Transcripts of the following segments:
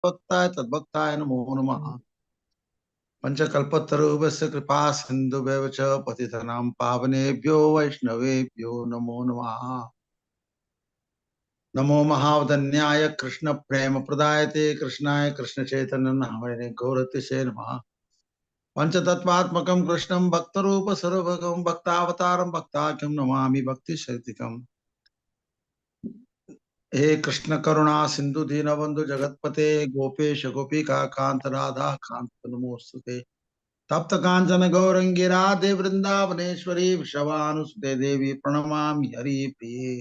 भक्ताय तद्भक्ताय नमो नमः। पंचकल्पतरुभ्यश्च कृपा सिन्धुभ्यः च पतितानां पावनेभ्यो वैष्णवेभ्यो नमो नमः। नमो महावदन्याय कृष्ण प्रेम प्रदायते कृष्णाय कृष्ण चैतन्य नामने गौरतिशे नमः। पंचतत्वात्मकं कृष्णं भक्तरूप सर्वभगं भक्तावतारं भक्ताख्यं नमामि भक्ति शक्तिकम्। हे कृष्ण करुणा सिंधु दीनबंधु जगतपते गोपेश गोपिका कांत राधा कांत नमोस्तुते। तप्त कांचन गौरंगी राधे वृंदावनेश्वरी वृषभानुसुते देवी प्रणमामि हरि प्रिये।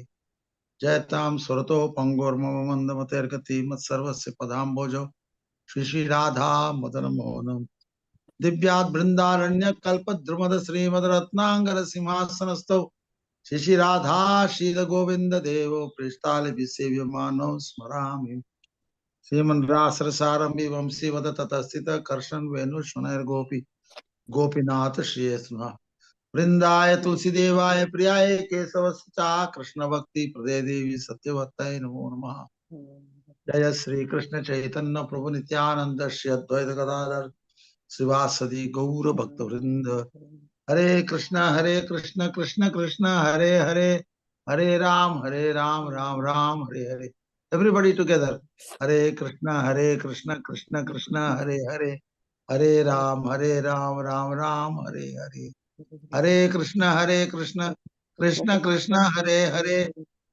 जयतां सुरतो पंगोर्मम मंदमतेर्गति मत्सर्वस्य पदाम्भोजो श्री श्री राधा मदन मोहनम दिव्यात् बृंदारण्य कल्पद्रुमद श्रीमद रत्नांगर सिंहासनस्थौ श्री श्री राधा शील गोविंद देव प्रेष्ठाल विसेव्यमानो स्मरामि। श्रीमन् रासरसारंभि वंशी वद ततस्थित कर्षण वेणु शनैर्गोपी गोपीनाथ श्रीयस्म वृंदाय तुलसी देवाय प्रियाय केशवस्चा कृष्ण भक्ति प्रदे देवी सत्यवत्ताय नमो नमः। जय श्री कृष्ण चैतन्य प्रभु नित्यानंद श्री अद्वैत गदाधर शिवासदि गौर भक्त वृंद। हरे कृष्ण कृष्ण कृष्ण हरे हरे हरे राम राम राम हरे हरे। एवरीबॉडी टुगेदर हरे कृष्ण कृष्ण कृष्ण हरे हरे हरे राम राम राम हरे हरे। हरे कृष्ण कृष्ण कृष्ण हरे हरे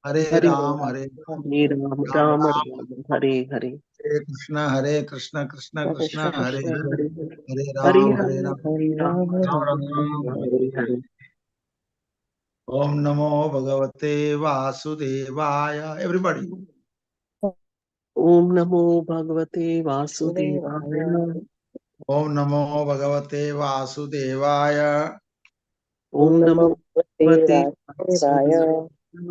हरे हरे राम राम राम राम राम राम हरे हरे हरे कृष्ण कृष्ण कृष्ण कृष्ण हरे कृष्ण हरे हरे हरे हरे राम हरे हरे राम राम राम राम राम हरे हरे हरे। ओम नमो भगवते वासुदेवाय। एवरीबॉडी ओम नमो भगवते वासुदेवाय। ओम नमो भगवते वासुदेवाय। ओम नमो भगवते वासुदेवाय। वासुदेवाय।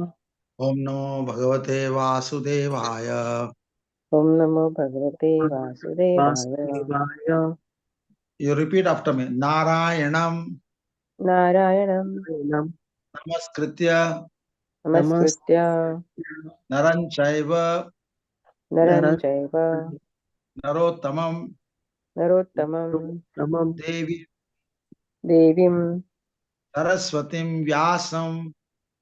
ओम नमो भगवते वासुदेवाय। ओम नमो भगवते वासुदेवाय। वासुदेवाय। You repeat after me. नारायणं नारायणं नमस्कृत्य नमस्कृत्य नरं चैव नरं चैव नरोत्तमं नरोत्तमं देवी देवीं सरस्वतीं व्यासं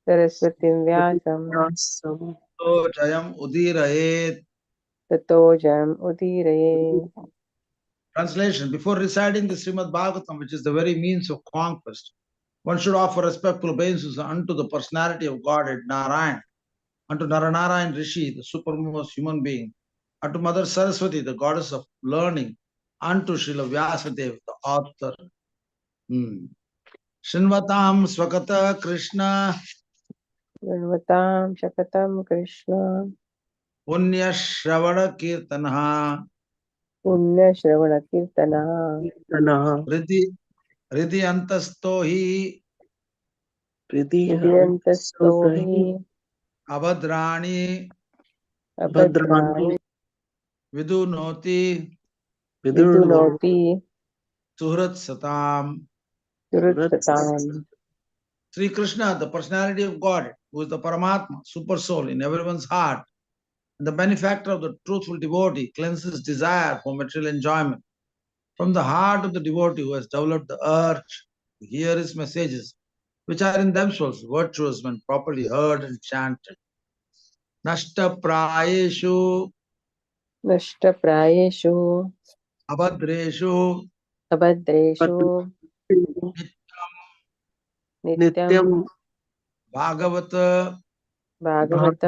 सरस्वतीं व्यासं तो जयम् उदीरयेत्। ततो जयम् उदीरये। Translation: before reciting the Srimad Bhagavatam, which is the very means of conquest, one should offer respectful obeisances unto the personality of Godhead Narayan, unto Naranarayan Rishi, the supermost human being, unto Mother Saraswati, the goddess of learning, unto Srila Vyasadeva, the author. Shinvatam Swakata Krishna गुणवतां शकतं Krishna Punya Shravana Kirtana पुण्यश्रवणकीर्तनः Riddhi Antasto hi हृदयन्तस्थो हि Abhadrani अभद्राणि Vidunoti विदुनोति Suhrat Satam. सुहृत्सताम्। Sri Krishna, the personality of God, who is the Paramatma, super soul in everyone's heart, and the benefactor of the truthful devotee, cleanses desire for material enjoyment. From the heart of the devotee who has developed the urge to hear his messages, which are in themselves virtuous when properly heard and chanted. Nashta prayeshu नष्टप्रायेषु abhadreshu अभद्रेषु नित्यं नित्यं bhagavata Bhagavat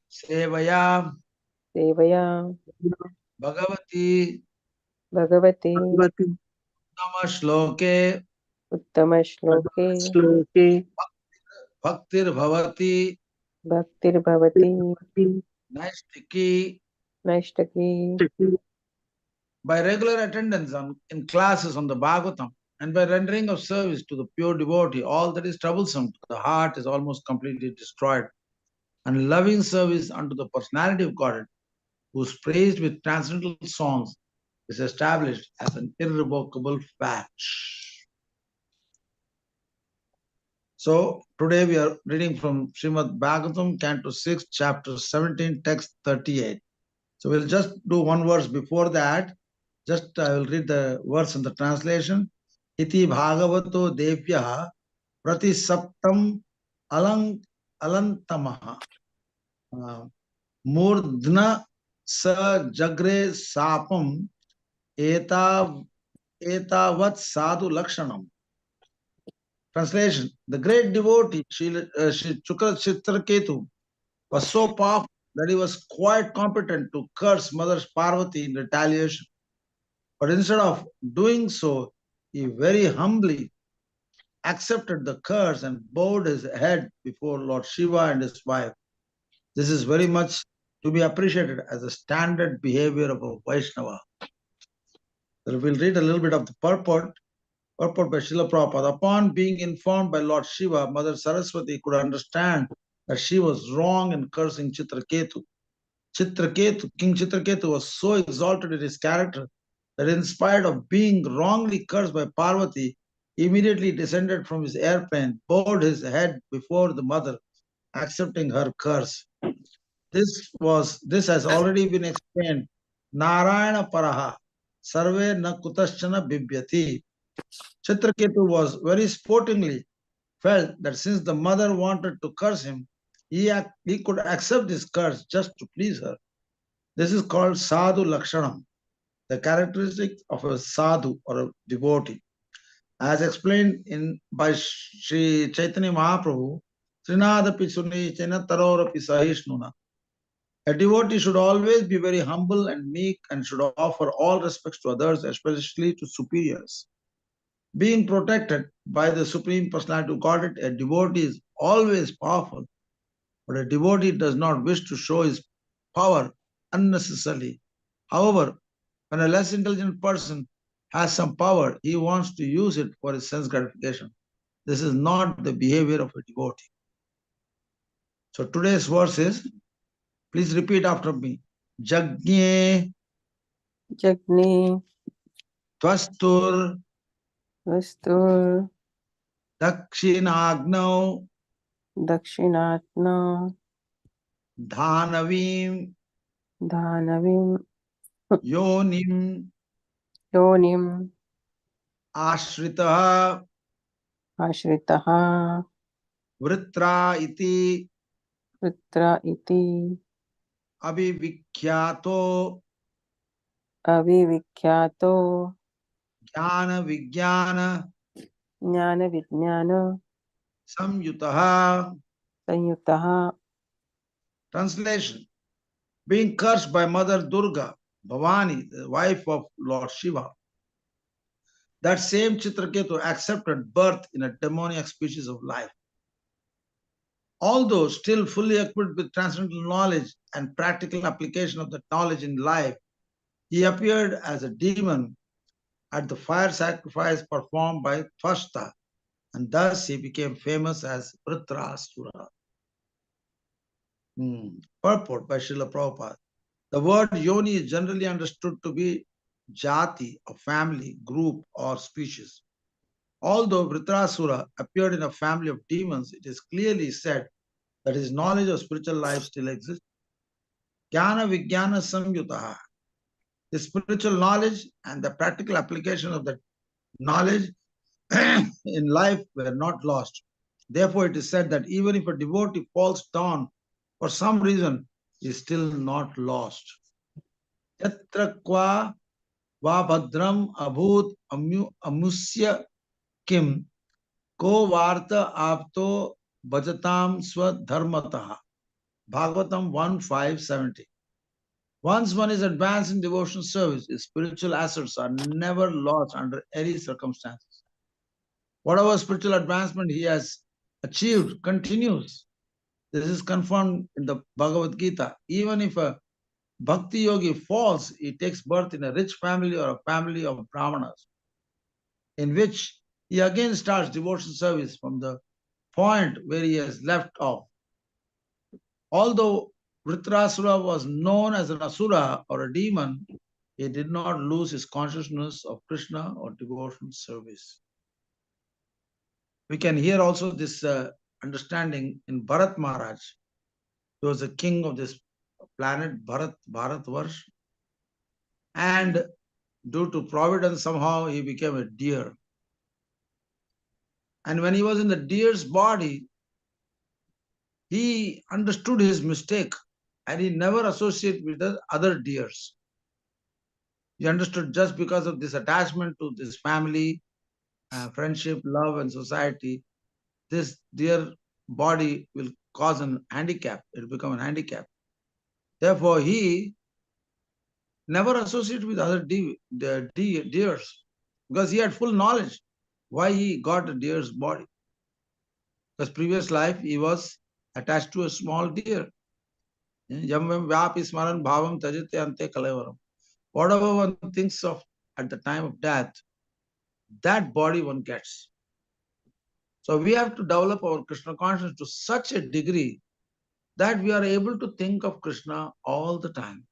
sevaya सेवया bhagavati भगवति nama shloke उत्तमश्लोके श्लोके bhaktir bhavati भक्तिर्भवति naistiki. नैष्टकी। By regular attendance in classes on the Bhagavatam and by rendering of service to the pure devotee, all that is troublesome to the heart is almost completely destroyed. And loving service unto the personality of God, who is praised with transcendental songs, is established as an irrevocable fact. So today we are reading from Srimad Bhagavatam, Canto 6, Chapter 17, Text 38. So we'll just do one verse before that. Just I will read the verse in the translation. Iti Bhagavato Devya Prati Saptam Alantamaha Murdhna Sa Jagre Sapam Etavat Sadhu Lakshanam. Translation: the great devotee Shukra Chitraketu was so powerful that he was quite competent to curse Mother Parvati in retaliation. But instead of doing so, he very humbly accepted the curse and bowed his head before Lord Shiva and his wife. This is very much to be appreciated as a standard behavior of a Vaishnava. So we'll read a little bit of the purport. Purport by Srila Prabhupada. Upon being informed by Lord Shiva, Mother Saraswati could understand that she was wrong in cursing Chitraketu. King Chitraketu was so exalted in his character that in spite of being wrongly cursed by Parvati, he immediately descended from his airplane, bowed his head before the mother, accepting her curse. This has already been explained. Narayana Paraha, Sarve na Kutaschana Bibhyati. Chitraketu was very sportingly felt that since the mother wanted to curse him, he could accept this curse just to please her. This is called sadhu lakshanam, the characteristic of a sadhu or a devotee. As explained by Sri Chaitanya Mahaprabhu, Srinadapi Sunichena Tarorapi Sahishnuna. A devotee should always be very humble and meek and should offer all respects to others, especially to superiors. Being protected by the Supreme Personality of Godhead, a devotee is always powerful, but a devotee does not wish to show his power unnecessarily. However, when a less intelligent person has some power, he wants to use it for his sense gratification. This is not the behavior of a devotee. So today's verse is, please repeat after me. Jagnye Jagni Tvastur Vastur Dakshinagno Dakshinatna Dhanavim Dhanavim Yonim Yonim Ashritaha Ashritaha Vritra iti Putra iti Abhivikhyato Avivikhyato Jnana Vijnana Jnana Vijnana Samyutaha. Sanyutaha. Translation: being cursed by Mother Durga, Bhavani, the wife of Lord Shiva, that same Chitraketu accepted birth in a demoniac species of life. Although still fully equipped with transcendental knowledge and practical application of that knowledge in life, he appeared as a demon at the fire sacrifice performed by Tvashta, and thus he became famous as Vritrasura. Purport by Srila Prabhupada. The word yoni is generally understood to be jati, a family, group, or species. Although Vritrasura appeared in a family of demons, it is clearly said that his knowledge of spiritual life still exists. Jnana Vijnana Samyutaha. His spiritual knowledge and the practical application of that knowledge in life were not lost. Therefore, it is said that even if a devotee falls down for some reason, he is still not lost. Yatra kwa va bhadram abhut amusya kim ko varta apto bhajatam swadharmataha. Bhagvatam 1.5.70. Once one is advanced in devotional service, his spiritual assets are never lost under any circumstances. Whatever spiritual advancement he has achieved continues. This is confirmed in the Bhagavad Gita. Even if a Bhakti yogi falls, he takes birth in a rich family or a family of Brahmanas, in which he again starts devotional service from the point where he has left off. Although Vritrasura was known as an asura or a demon, he did not lose his consciousness of Krishna or devotional service. We can hear also this understanding in Bharat Maharaj. He was the king of this planet Bharatvarsh, and due to providence somehow he became a deer. And when he was in the deer's body, he understood his mistake and he never associated with the other deers. He understood just because of this attachment to this family, friendship, love, and society, this deer body will cause an handicap. It will become a handicap. Therefore, he never associated with other deers because he had full knowledge why he got a deer's body. Because previous life he was attached to a small deer. Whatever one thinks of at the time of death, that body one gets. So we have to develop our Krishna consciousness to such a degree that we are able to think of Krishna all the time.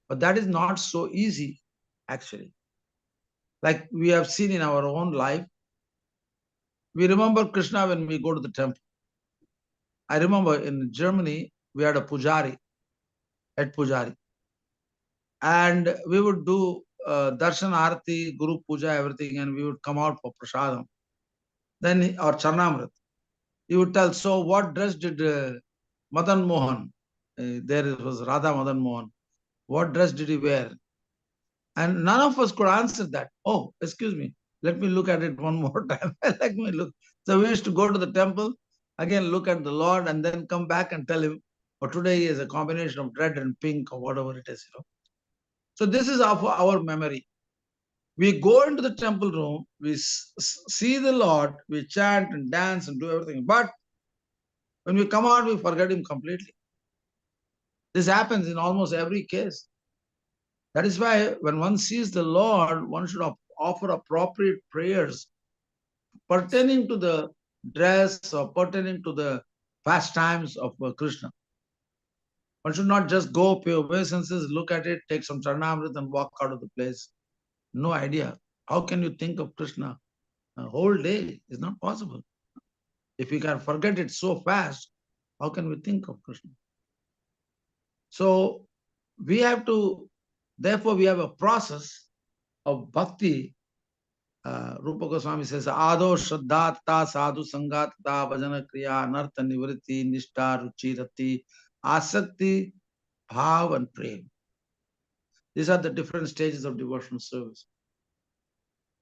But that is not so easy, actually. Like we have seen in our own life, we remember Krishna when we go to the temple. I remember in Germany, we had a pujari, head pujari. And we would do darshan arati, guru puja, everything, and we would come out for prasadam. Then, or charnamrit. He would tell, so what dress did Madan Mohan, there it was Radha Madan Mohan, what dress did he wear? And none of us could answer that. Oh, excuse me, let me look at it one more time. Let me look. So we used to go to the temple, again look at the Lord, and then come back and tell him, oh, today is a combination of red and pink or whatever it is. So this is our memory. We go into the temple room, we see the Lord, we chant and dance and do everything. But when we come out, we forget him completely. This happens in almost every case. That is why when one sees the Lord, one should offer appropriate prayers pertaining to the dress or pertaining to the pastimes of Krishna. One should not just go, pay obeisances, look at it, take some charnamrit and walk out of the place. No idea. How can you think of Krishna a whole day? It's not possible. If we can forget it so fast, how can we think of Krishna? So we have to, therefore we have a process of bhakti. Rupa Goswami says, Ado Shraddha Tata Sadhu Sangat Tata Bhajana Kriya Nartha Nivritti Nishta Ruchi Rati Asakti Bhav and Prem. These are the different stages of devotional service.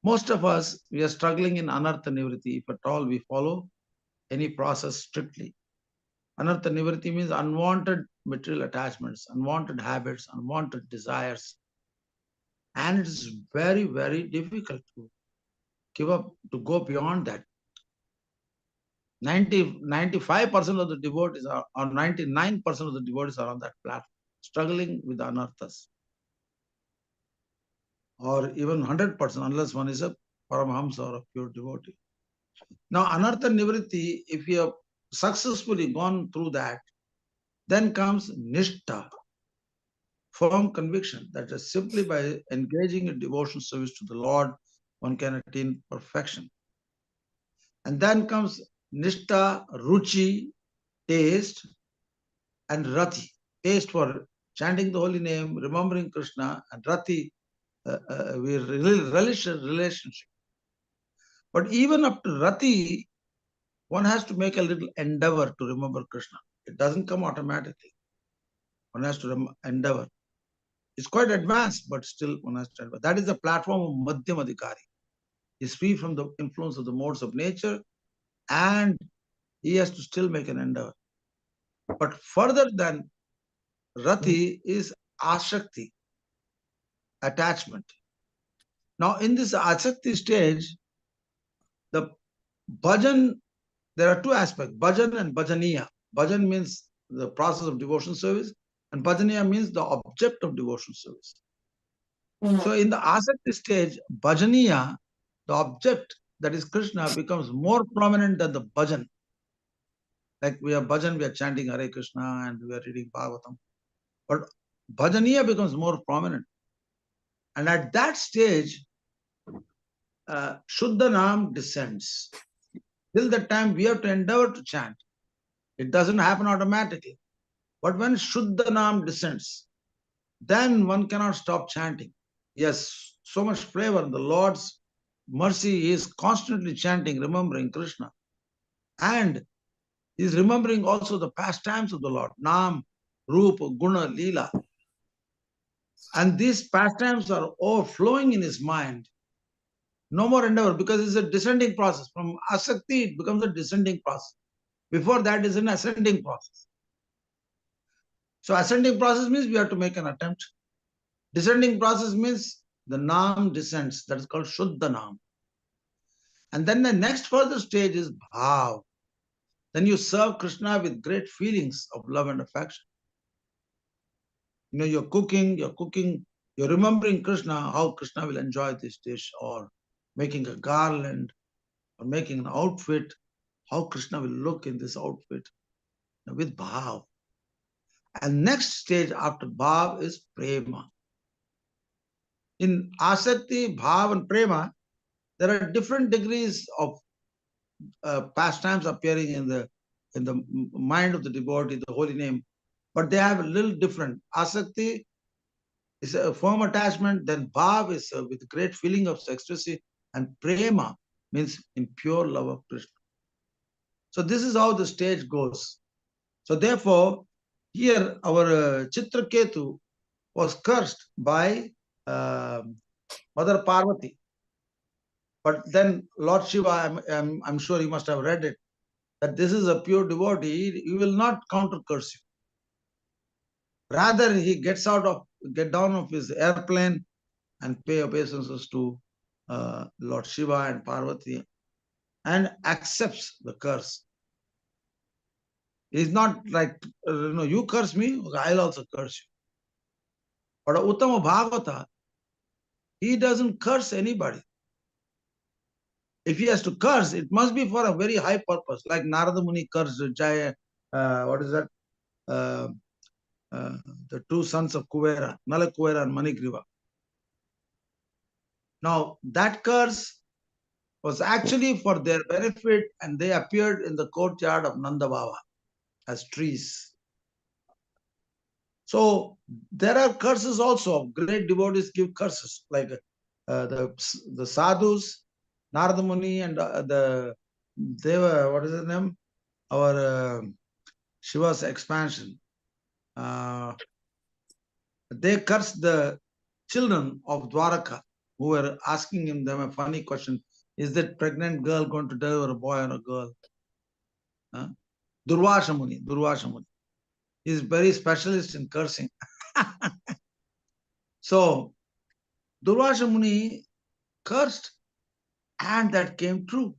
Most of us, we are struggling in Anartha Nivritti, if at all we follow any process strictly. Anartha Nivritti means unwanted material attachments, unwanted habits, unwanted desires. And it is very, very difficult to give up, to go beyond that. 95% of the devotees are, or 99% of the devotees are on that platform, struggling with the anarthas. Or even 100%, unless one is a Paramahamsa or a pure devotee. Now, Anartha Nivritti, if you have successfully gone through that, then comes Nishta, firm conviction that is simply by engaging in devotional service to the Lord, one can attain perfection. And then comes Nishta, Ruchi, taste, and Rati, taste for chanting the holy name, remembering Krishna, and Rati, we relish a relationship. But even up to Rati, one has to make a little endeavor to remember Krishna. It doesn't come automatically. One has to endeavor. It's quite advanced, but still one has to endeavor. That is the platform of Madhyam Adhikari. He's free from the influence of the modes of nature, and he has to still make an endeavor. But further than Rati is Ashakti, attachment. Now, in this Ashakti stage, the bhajan, there are two aspects, bhajan and bhajaniya. Bhajan means the process of devotion service, and bhajaniya means the object of devotion service. So in the Asakti stage, bhajaniya, the object, that is Krishna, becomes more prominent than the bhajan. Like we are bhajan, we are chanting Hare Krishna and we are reading Bhagavatam. But bhajaniya becomes more prominent. And at that stage, Shuddha Nam descends. Till that time, we have to endeavor to chant. It doesn't happen automatically. But when Shuddha Nam descends, then one cannot stop chanting. Yes, so much flavor. The Lord's mercy is constantly chanting, remembering Krishna. And he is remembering also the pastimes of the Lord, Nam, Rupa, Guna, Leela. And these pastimes are overflowing in his mind. No more endeavor, because it's a descending process. From asakti, it becomes a descending process. Before that is an ascending process. So ascending process means we have to make an attempt. Descending process means the Nam descends. That is called Shuddha Nam. And then the next further stage is Bhav. Then you serve Krishna with great feelings of love and affection. You know, you're cooking, you're remembering Krishna, how Krishna will enjoy this dish, or making a garland, or making an outfit, how Krishna will look in this outfit, with Bhav. And next stage after Bhav is Prema. In Asakti, Bhav and Prema, there are different degrees of pastimes appearing in the mind of the devotee, the holy name, but they have a little different. Asakti is a firm attachment, then Bhav is with great feeling of ecstasy, and Prema means in pure love of Krishna. So this is how the stage goes. So therefore, here our Chitraketu was cursed by Mother Parvati. But then Lord Shiva, I'm sure you must have read it, that this is a pure devotee, he will not counter curse you. Rather, he get down of his airplane and pay obeisances to Lord Shiva and Parvati and accepts the curse. He's not like, you curse me, I'll also curse you. But Uttama Bhagavata, he doesn't curse anybody. If he has to curse, it must be for a very high purpose, like Narada Muni cursed Jaya, what is that? The two sons of Kuvera, Nala Kuvera and Manigriva. Now, that curse was actually for their benefit, and they appeared in the courtyard of Nanda Baba as trees. So, there are curses also. Great devotees give curses, like the sadhus, Narada Muni, and the Deva, what is his name? Our Shiva's expansion. They cursed the children of Dwaraka who were asking them a funny question. Is that pregnant girl going to deliver a boy or a girl? Durvasha Muni. He is very specialist in cursing. So, Durvasha Muni cursed, and that came true.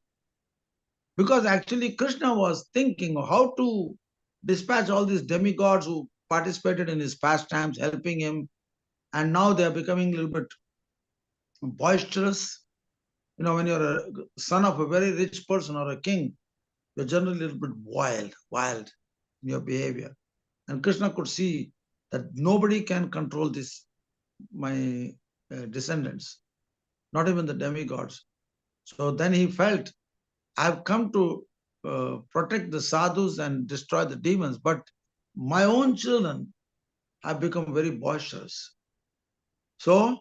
Because actually Krishna was thinking of how to dispatch all these demigods who participated in his pastimes, helping him, and now they are becoming a little bit boisterous. You know, when you're a son of a very rich person or a king, you're generally a little bit wild in your behavior. And Krishna could see that nobody can control this, my descendants, not even the demigods. So then he felt, I've come to protect the sadhus and destroy the demons, but my own children have become very boisterous. So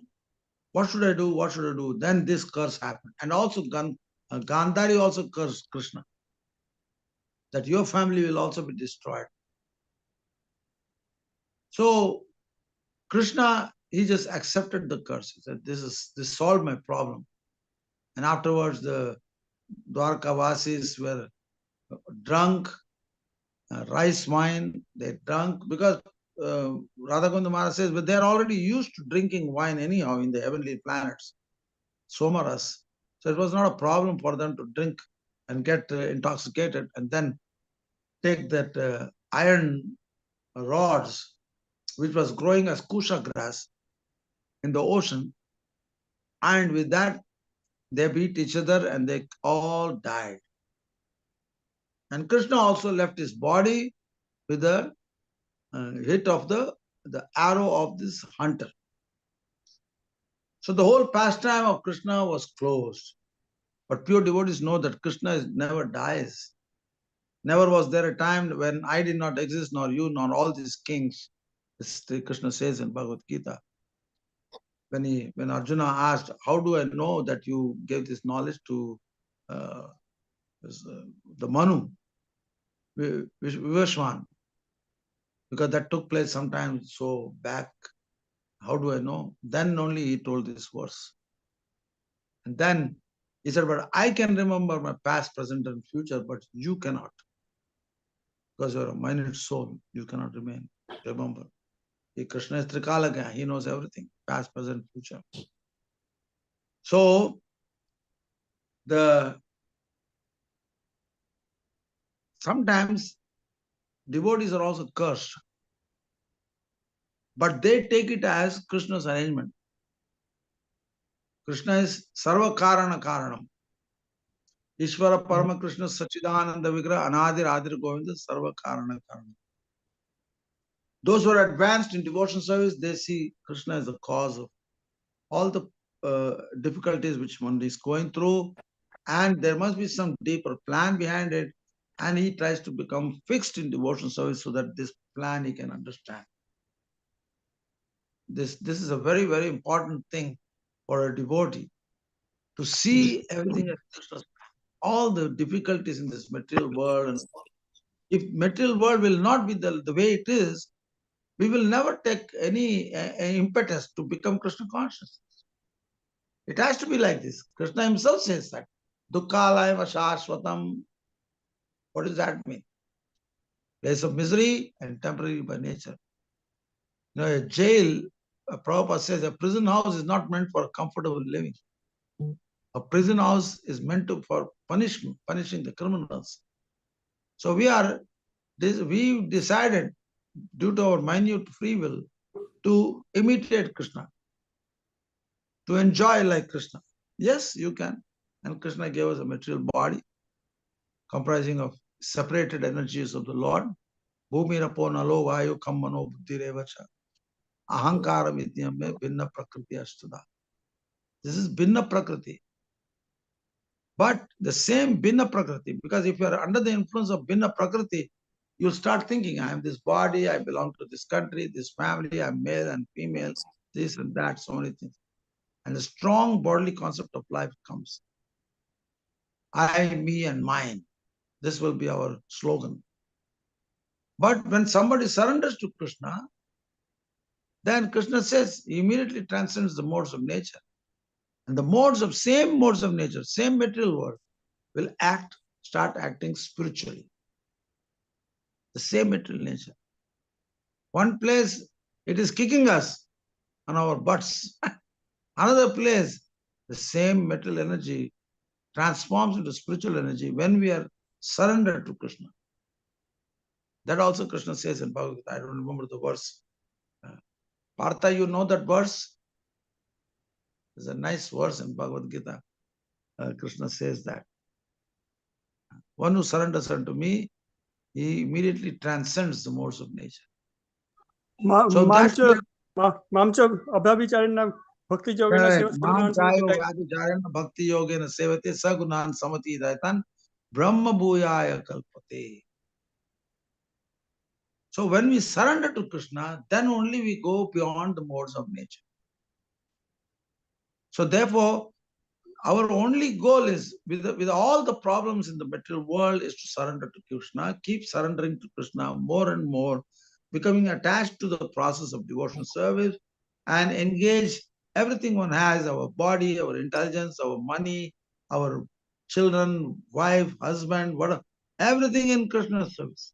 what should I do? What should I do? Then this curse happened. And also Gandhari also cursed Krishna, that your family will also be destroyed. So Krishna, he just accepted the curse. He said, this solved my problem. And afterwards, the Dwarkavasis were drunk, rice wine, they drank, because Radhagovinda Maharaj says, but they're already used to drinking wine anyhow in the heavenly planets, Somaras. So it was not a problem for them to drink and get intoxicated and then take that iron rods, which was growing as kusha grass in the ocean, and with that they beat each other and they all died. And Krishna also left his body with the hit of the arrow of this hunter. So the whole pastime of Krishna was closed. But pure devotees know that Krishna never dies. Never was there a time when I did not exist, nor you, nor all these kings. This Krishna says in Bhagavad Gita. When Arjuna asked, how do I know that you gave this knowledge to uh, the Manu, Vivashwan? Because that took place sometime so back. How do I know? Then only he told this verse. And then he said, but I can remember my past, present, and future, but you cannot. Because you're a minute soul, you cannot remember. Krishna is Trikalagya, he knows everything, past, present, future. So sometimes devotees are also cursed, but they take it as Krishna's arrangement. Krishna is Sarva Karana Karanam. Ishvara Parama Krishna Sachidananda Vigraha Anadir Adir Govinda Sarva Karana Karanam. Those who are advanced in devotion service, they see Krishna as the cause of all the difficulties which one is going through, and there must be some deeper plan behind it, and he tries to become fixed in devotion service so that this plan he can understand. This is a very, very important thing for a devotee, to see everything as Krishna's plan. All the difficulties in this material world, and if material world will not be the way it is, we will never take any impetus to become Krishna conscious. It has to be like this. Krishna himself says that. Dukkhalayam ashashvatam. What does that mean? Place of misery and temporary by nature. You know, a jail, Prabhupada says, a prison house is not meant for comfortable living. A prison house is meant for punishing the criminals. So we decided, due to our minute free will, to imitate Krishna, to enjoy like Krishna. Yes, you can. And Krishna gave us a material body comprising of separated energies of the Lord. Bhumi rapo nalo vayu kammano buddhi revacha. Ahankara vidyam me binna prakriti astada. This is binna prakriti. But the same binna prakriti, because if you are under the influence of binna prakriti, you'll start thinking, I am this body, I belong to this country, this family, I'm male and female, this and that, so many things. And the strong bodily concept of life comes. I, me, and mine. This will be our slogan. But when somebody surrenders to Krishna, then Krishna says he immediately transcends the modes of nature. And the same modes of nature, same material world, will start acting spiritually. The same material nature. One place, it is kicking us on our butts. Another place, the same material energy transforms into spiritual energy when we are surrendered to Krishna. That also Krishna says in Bhagavad Gita. I don't remember the verse. Partha, you know that verse? There's a nice verse in Bhagavad Gita. Krishna says that one who surrenders unto me, he immediately transcends the modes of nature. So that's मामच अभ्याविचारेण भक्ति योगेन bhakti yogena sevate sagunan samati daitan brahma bhuyaya kalpate. So when we surrender to Krishna, then only we go beyond the modes of nature. So therefore, our only goal is, with all the problems in the material world, is to surrender to Krishna, keep surrendering to Krishna more and more, becoming attached to the process of devotional service, and engage everything one has, our body, our intelligence, our money, our children, wife, husband, whatever, everything in Krishna's service.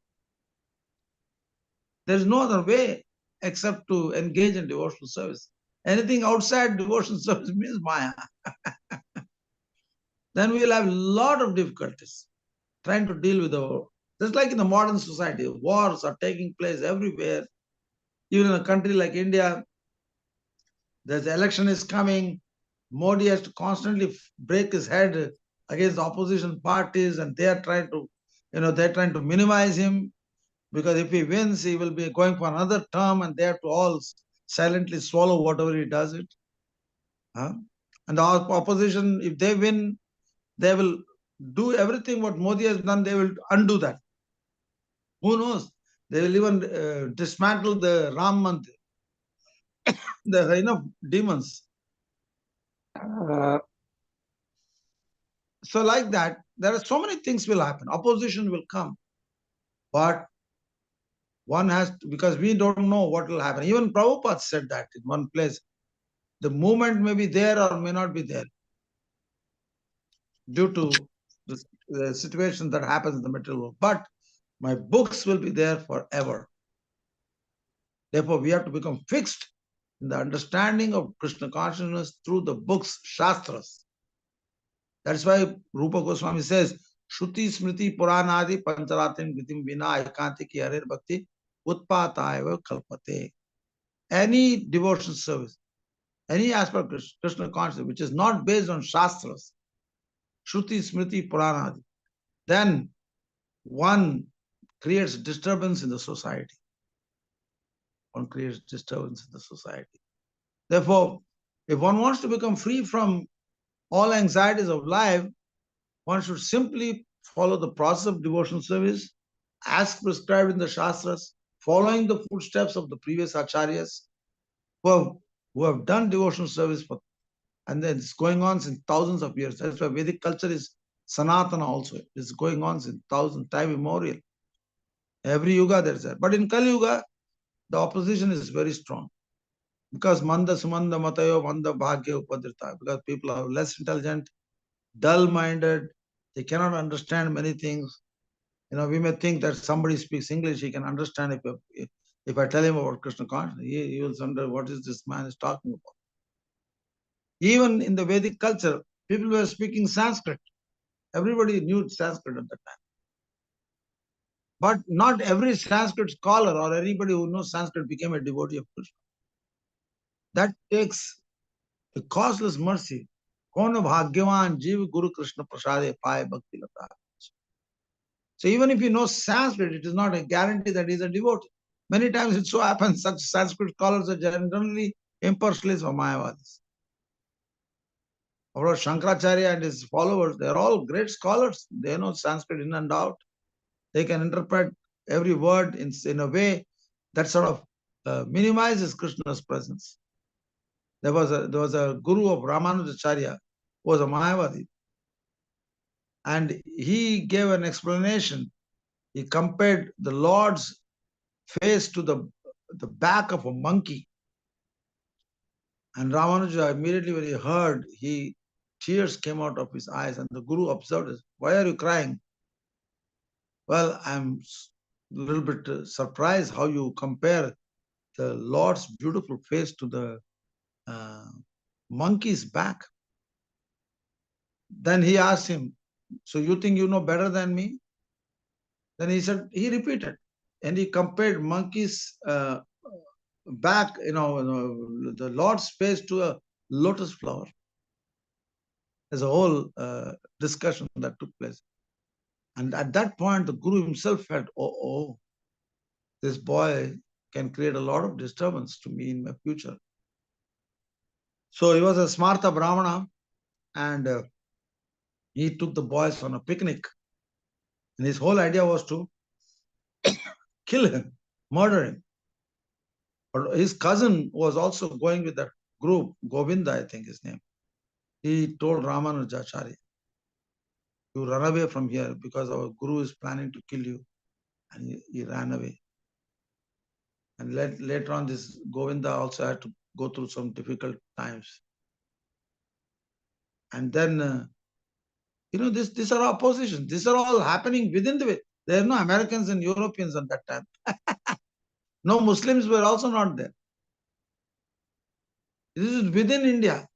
There is no other way except to engage in devotional service. Anything outside devotional service means Maya. Then we will have a lot of difficulties trying to deal with just like in the modern society, wars are taking place everywhere. Even in a country like India, the election is coming. Modi has to constantly break his head against the opposition parties, and they are trying to minimize him, because if he wins, he will be going for another term, and they have to all silently swallow whatever he does it. And the opposition, if they win, they will do everything what Modi has done, they will undo that. Who knows? They will even dismantle the Ram Mandir. There are enough demons. So like that, there are so many things will happen. Opposition will come. But one has to, because we don't know what will happen. Even Prabhupada said that in one place. The movement may be there or may not be there due to the situation that happens in the material world. But my books will be there forever. Therefore, we have to become fixed in the understanding of Krishna consciousness through the books, Shastras. That's why Rupa Goswami says, Shruti Smriti Puranadi Pancharatim Vitim Vina Ekanti Ki Harer Bhakti Utpatayava Kalpate. Any devotion service, any aspect of Krishna consciousness which is not based on Shastras, Shruti Smriti Puranadi, then one creates disturbance in the society. One creates disturbance in the society. Therefore, if one wants to become free from all anxieties of life, one should simply follow the process of devotional service as prescribed in the Shastras, following the footsteps of the previous acharyas who have done devotional service for, and then it's going on since thousands of years. That's why Vedic culture is Sanatana also. It's going on since time immemorial. Every yuga there is that. But in Kali Yuga, the opposition is very strong. Because Manda Sumanda Matayo Manda Bhagya Upadrita. Because people are less intelligent, dull-minded, they cannot understand many things. You know, we may think that somebody speaks English, he can understand if I tell him about Krishna consciousness, he will wonder what is this man is talking about. Even in the Vedic culture, people were speaking Sanskrit. Everybody knew Sanskrit at that time. But not every Sanskrit scholar or anybody who knows Sanskrit became a devotee of Krishna. That takes a causeless mercy. Kona bhagyavan jiva guru Krishna prasade paye bhakti lata. So even if he knows Sanskrit, it is not a guarantee that he is a devotee. Many times it so happens such Sanskrit scholars are generally impersonalists or Mayavadis. Or Shankaracharya and his followers, they are all great scholars. They know Sanskrit in and out. They can interpret every word in a way that sort of minimizes Krishna's presence. There was a guru of Ramanujacharya who was a Mayavadi. And he gave an explanation. He compared the Lord's face to the back of a monkey. And Ramanuja, immediately when he heard, tears came out of his eyes, and the Guru observed it. Why are you crying? Well, I'm a little bit surprised how you compare the Lord's beautiful face to the monkey's back. Then he asked him, so you think you know better than me? Then he repeated, and he compared monkey's back, the Lord's face to a lotus flower. There's a whole discussion that took place. And at that point, the Guru himself felt, oh, this boy can create a lot of disturbance to me in my future. So he was a Smartha Brahmana, and he took the boys on a picnic. And his whole idea was to kill him, murder him. But his cousin was also going with that group, Govinda, I think his name. He told Ramanujacharya, you run away from here because our Guru is planning to kill you. And he ran away. And later on, this Govinda also had to go through some difficult times. And then, these are oppositions. These are all happening within the way. There are no Americans and Europeans at that time. No Muslims were also not there. This is within India.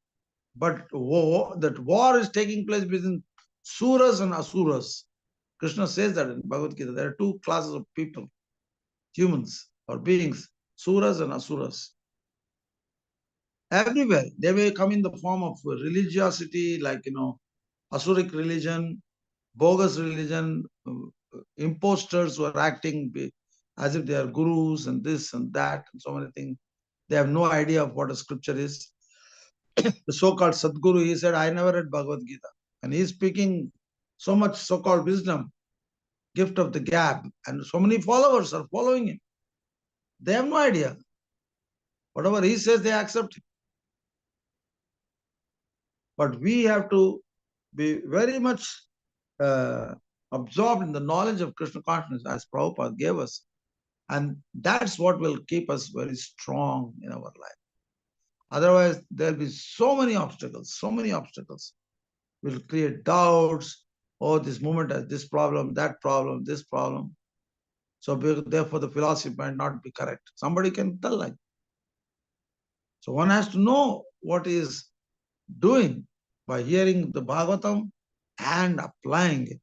But that war is taking place within Suras and Asuras. Krishna says that in Bhagavad Gita. There are two classes of people, humans or beings, Suras and Asuras. Everywhere. They may come in the form of religiosity, like, Asuric religion, bogus religion, imposters who are acting as if they are gurus and this and that and so many things. They have no idea of what a scripture is. The so-called Sadguru, he said, I never read Bhagavad Gita. And he's speaking so much so-called wisdom. gift of the gab, and so many followers are following him. They have no idea. Whatever he says, they accept it. But we have to be very much absorbed in the knowledge of Krishna consciousness as Prabhupada gave us. And that's what will keep us very strong in our life. Otherwise, there'll be so many obstacles, so many obstacles. Will create doubts. Oh, this movement has this problem, that problem, this problem. So therefore, the philosophy might not be correct. Somebody can tell like. So one has to know what he is doing by hearing the Bhagavatam and applying it.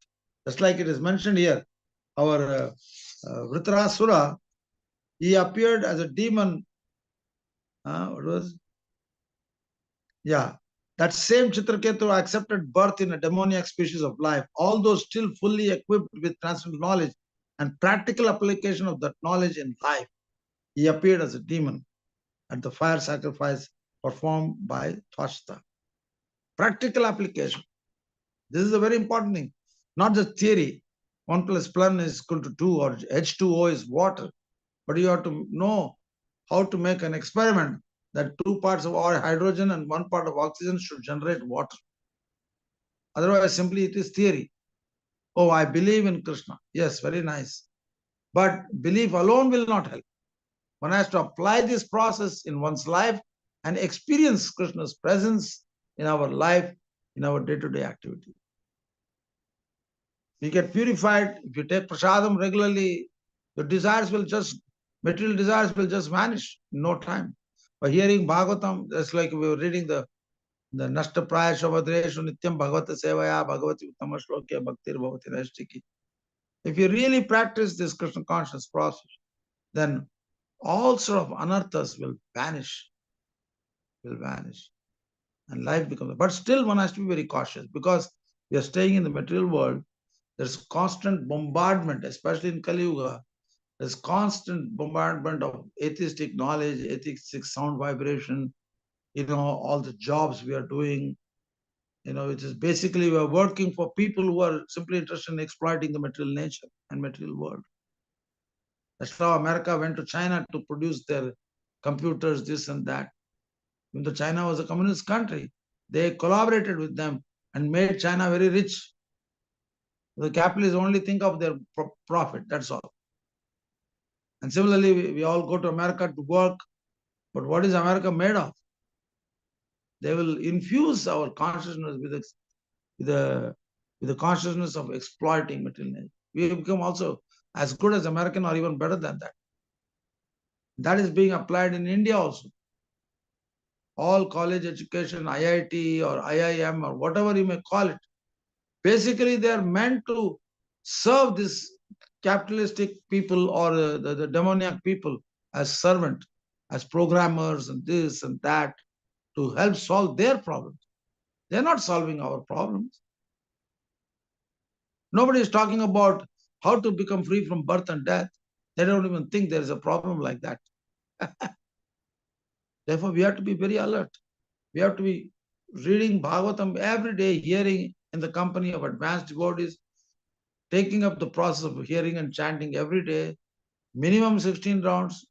Just like it is mentioned here, our Vritrasura, he appeared as a demon. What was? Yeah, that same Chitraketu accepted birth in a demoniac species of life, although still fully equipped with transcendental knowledge and practical application of that knowledge in life. He appeared as a demon at the fire sacrifice performed by Twashta. Practical application. This is a very important thing. Not just theory. 1 plus 1 is equal to 2 or H2O is water. But you have to know how to make an experiment that 2 parts of hydrogen and 1 part of oxygen should generate water. Otherwise, simply it is theory. Oh, I believe in Krishna. Yes, very nice. But belief alone will not help. One has to apply this process in one's life and experience Krishna's presence in our life, in our day-to-day activity. You get purified. If you take prasadam regularly, your desires will just, material desires will just vanish in no time. By hearing Bhagavatam, just like we were reading the Nashta Praya Shavadreshu Nityam Bhagavata Sevaya Bhagavati Uttama Shlokya Bhaktir Bhavati Nashtiki. If you really practice this Krishna conscious process, then all sort of anarthas will vanish, and life becomes. But still, one has to be very cautious because we are staying in the material world. There's constant bombardment, especially in Kali Yuga. There's constant bombardment of atheistic knowledge, atheistic sound vibration, all the jobs we are doing, it is basically we are working for people who are simply interested in exploiting the material nature and material world. That's how America went to China to produce their computers, this and that. Even though China was a communist country, they collaborated with them and made China very rich. The capitalists only think of their profit, that's all. And similarly, we all go to America to work, but what is America made of? They will infuse our consciousness with the consciousness of exploiting material nature. We become also as good as American or even better than that. That is being applied in India also. All college education, IIT or IIM or whatever you may call it, basically they are meant to serve this capitalistic people or the demoniac people as servant, as programmers and this and that to help solve their problems. They're not solving our problems. Nobody is talking about how to become free from birth and death. They don't even think there is a problem like that. Therefore, we have to be very alert. We have to be reading Bhagavatam every day, hearing in the company of advanced devotees, taking up the process of hearing and chanting every day, minimum 16 rounds,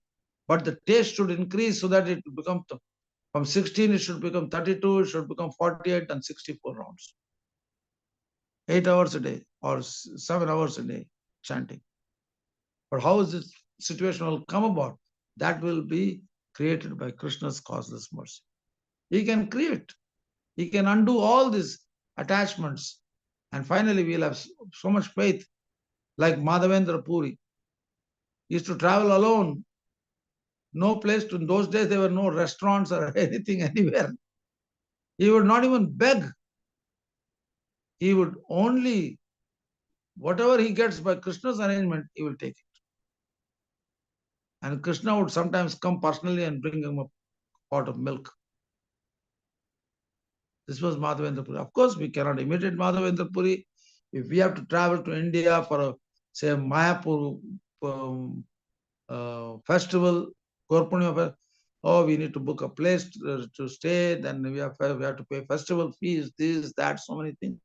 but the taste should increase so that it will become, from 16 it should become 32, it should become 48 and 64 rounds. 8 hours a day or 7 hours a day chanting. But how is this situation will come about? That will be created by Krishna's causeless mercy. He can create. He can undo all these attachments. And finally, we'll have so much faith, like Madhavendra Puri. He used to travel alone. No place to, in those days, there were no restaurants or anything anywhere. He would not even beg. He would only, whatever he gets by Krishna's arrangement, he will take it. And Krishna would sometimes come personally and bring him a pot of milk. This was Madhavendra Puri. Of course, we cannot imitate Madhavendra Puri. If we have to travel to India for, say, Mayapur festival, Gorpurnima, we need to book a place to stay, then we have to pay festival fees, this, that, so many things.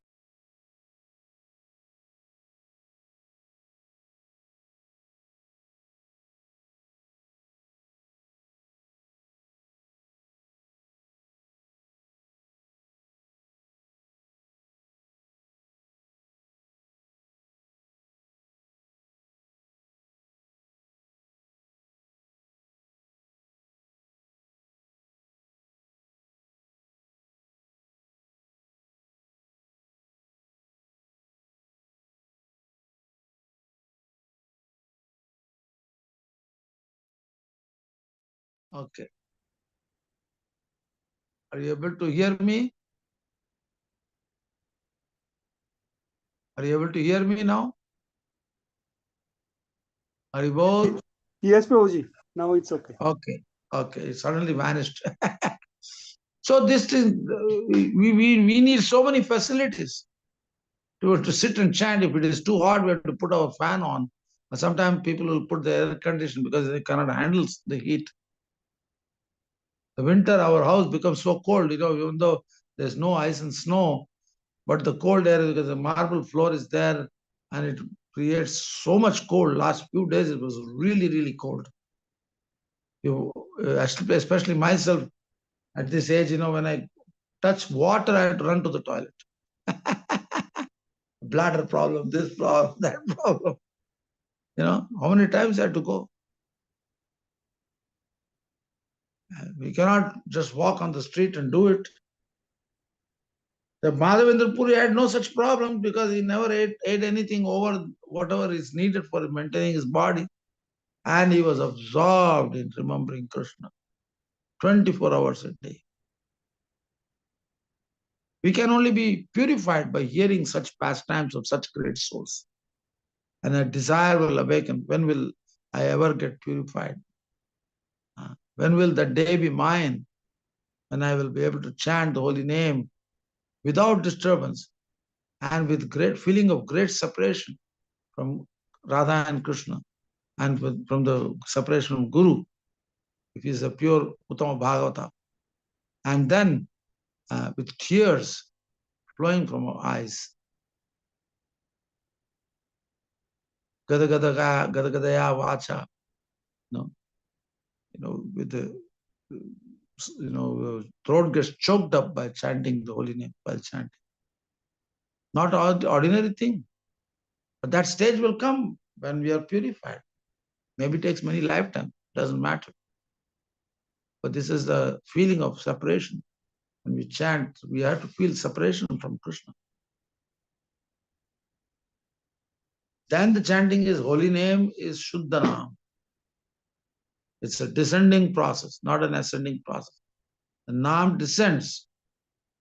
Okay. Are you able to hear me? Are you able to hear me now? Are you both? Yes, Prabhuji. Now it's okay. Okay. Okay. It suddenly vanished. So this is, we need so many facilities to sit and chant. If it is too hot, we have to put our fan on. Sometimes people will put the air condition because they cannot handle the heat. The winter, our house becomes so cold, even though there's no ice and snow, but the cold air, because the marble floor is there and it creates so much cold. Last few days, it was really, really cold. Especially myself at this age, when I touch water, I have to run to the toilet. Bladder problem, this problem, that problem. How many times I have to go? We cannot just walk on the street and do it. The Madhavendra Puri had no such problem because he never ate anything over whatever is needed for maintaining his body. And he was absorbed in remembering Krishna 24 hours a day. We can only be purified by hearing such pastimes of such great souls. And a desire will awaken. When will I ever get purified? When will that day be mine? When I will be able to chant the holy name without disturbance and with great feeling of great separation from Radha and Krishna and from the separation from Guru, if he is a pure Uttama Bhagavata. And then with tears flowing from our eyes, Gadagadaya Vacha, with the throat gets choked up by chanting the holy name, while chanting. Not ordinary thing. But that stage will come when we are purified. Maybe it takes many lifetimes, doesn't matter. But this is the feeling of separation. When we chant, we have to feel separation from Krishna. Then the chanting is holy name is Shuddha Naam. It's a descending process, not an ascending process. The Naam descends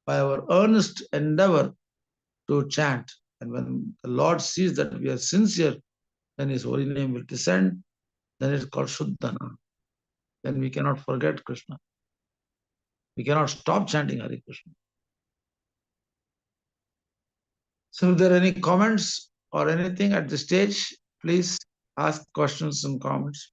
by our earnest endeavor to chant. And when the Lord sees that we are sincere, then his holy name will descend. Then it's called Shuddha Naam. Then we cannot forget Krishna. We cannot stop chanting Hare Krishna. So if there are any comments or anything at this stage, please ask questions and comments.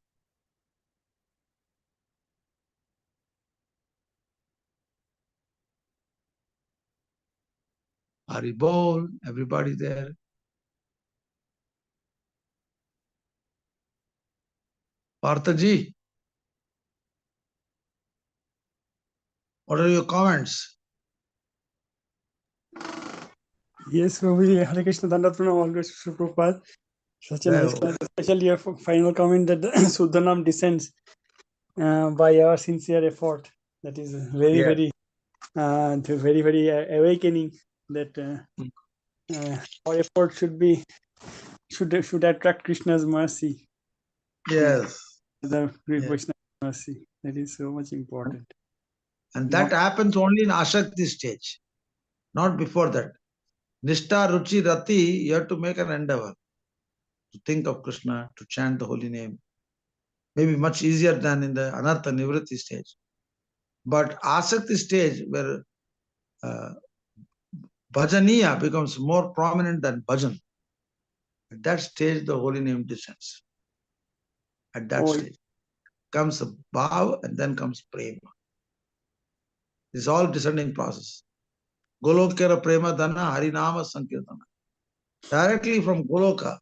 Hari Bol, everybody there. Parthaji, what are your comments? Yes, Prabhuji. Hare Krishna, Dandat Pranam, all good, Prabhupada. Such a nice class, especially your final comment that the Shuddhanam descends by our sincere effort. That is very, very awakening that our effort should attract Krishna's mercy. Yes. The Vaishnava mercy. That is so much important. And that happens only in Ashakti stage, not before that. Nishta, Ruchi, Rati, you have to make an endeavor to think of Krishna, to chant the holy name. Maybe much easier than in the Anartha Nivritti stage. But Asakti stage, where Bhajaniya becomes more prominent than Bhajan, at that stage the holy name descends. At that stage comes a bhav and then comes prema. It's all descending process. Golokera prema dana harinama sankirtana. Directly from Goloka,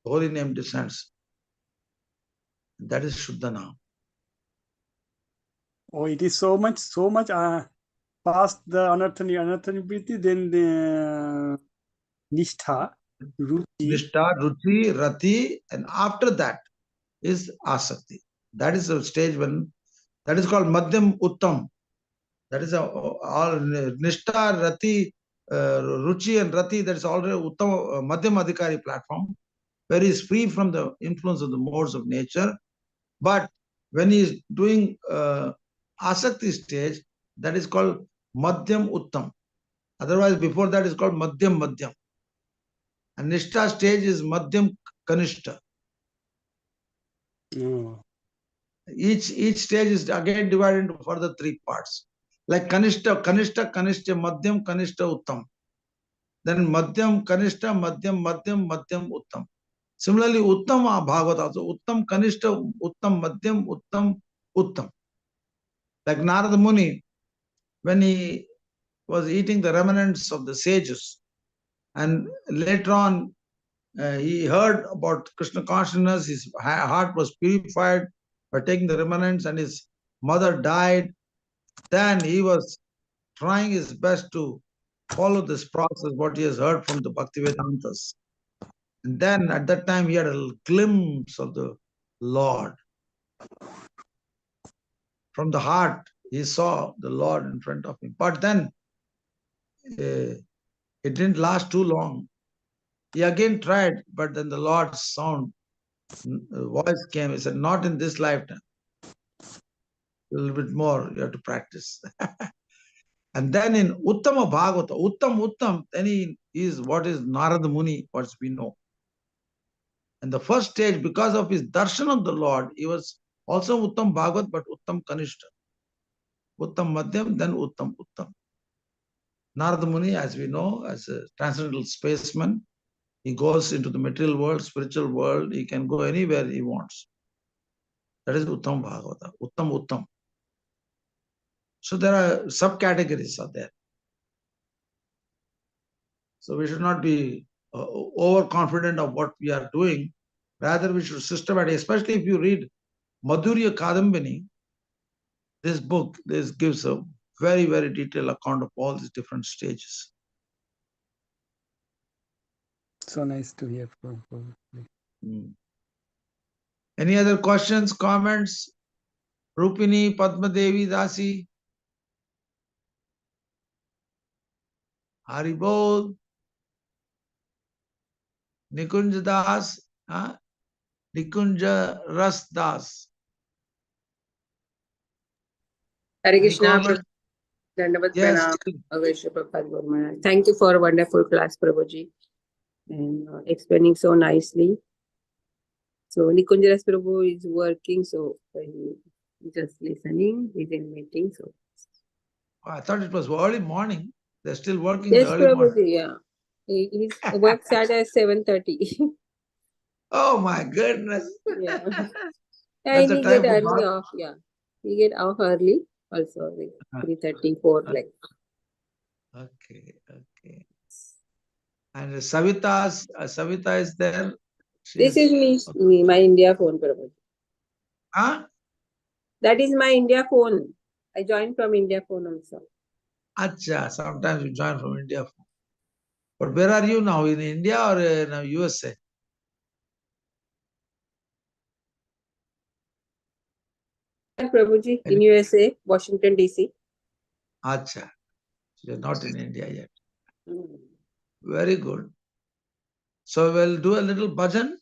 the holy name descends. That is Shuddha. Oh, it is so much past the Anartha Nivritti, then the Nishtha, Ruchi, Rati, and after that is Asakti. That is a stage when, that is called Madhyam Uttam. That is all Nishtha, Rati, Ruchi and Rati, that is already Uttam, Madhyam Adhikari platform, where he is free from the influence of the modes of nature. But When he is doing Asakti stage, that is called Madhyam Uttam. Otherwise, before that is called Madhyam Madhyam. And Nishtha stage is Madhyam Kanishta. Oh. Each stage is again divided into further 3 parts. Like Kanishta, Madhyam, Kanishta, Uttam. Then Madhyam, Kanishta, Madhyam, Uttam. Similarly, Uttam Bhagavata also. Uttam, Kanishta, Uttam, Madhyam, Uttam. Like Narada Muni, when he was eating the remnants of the sages, and later on he heard about Krishna consciousness, his heart was purified by taking the remnants, and his mother died. Then he was trying his best to follow this process, what he has heard from the Bhaktivedantas. And then at that time, he had a glimpse of the Lord. From the heart, he saw the Lord in front of him. But then it didn't last too long. He again tried, but then the Lord's sound, voice came. He said, not in this lifetime. A little bit more, you have to practice. And then in Uttama Bhagavata, Uttam, then he is what is Narada Muni, what we know. And the first stage, because of his darshan of the Lord, he was also Uttam Bhagavat, but Uttam Kanishta. Uttam Madhyam, then Uttam. Narada Muni, as we know, as a transcendental spaceman, he goes into the material world, spiritual world, he can go anywhere he wants. That is Uttam Bhagavata, Uttam. So there are subcategories are there. So we should not be overconfident of what we are doing. Rather, we should systematically, especially if you read Madhurya Kadambini, this book, this gives a very, very detailed account of all these different stages. So nice to hear from. Any other questions, comments? Rupini, Padma Devi, Dasi? Haribol? Nikunja Das? Huh? Nikunja Ras Das? Hare Any Krishna, comment? Dandavat Yes. Pranam, Avesha Prabhupada Guru Maharaj. Thank you for a wonderful class, Prabhuji, and explaining so nicely. So Nikunjaras Prabhu is working, so he's just listening. He's in meeting, so. Oh, I thought it was early morning. They're still working in Yes, the early morning. Prabhuji, yeah. His work starts at 7:30. Oh my goodness. Yeah. That's And the he time get for early off, yeah. He get off early also, like 3:30, 4, like. Okay. And Savita is there. This is me, my India phone, Prabhuji. Huh? That is my India phone. I joined from India phone also. Acha, sometimes you join from India. But where are you now? In India or in USA? Prabhuji, in USA, Washington, D.C. Acha, you're not in India yet. Mm. Very good. So we'll do a little bhajan.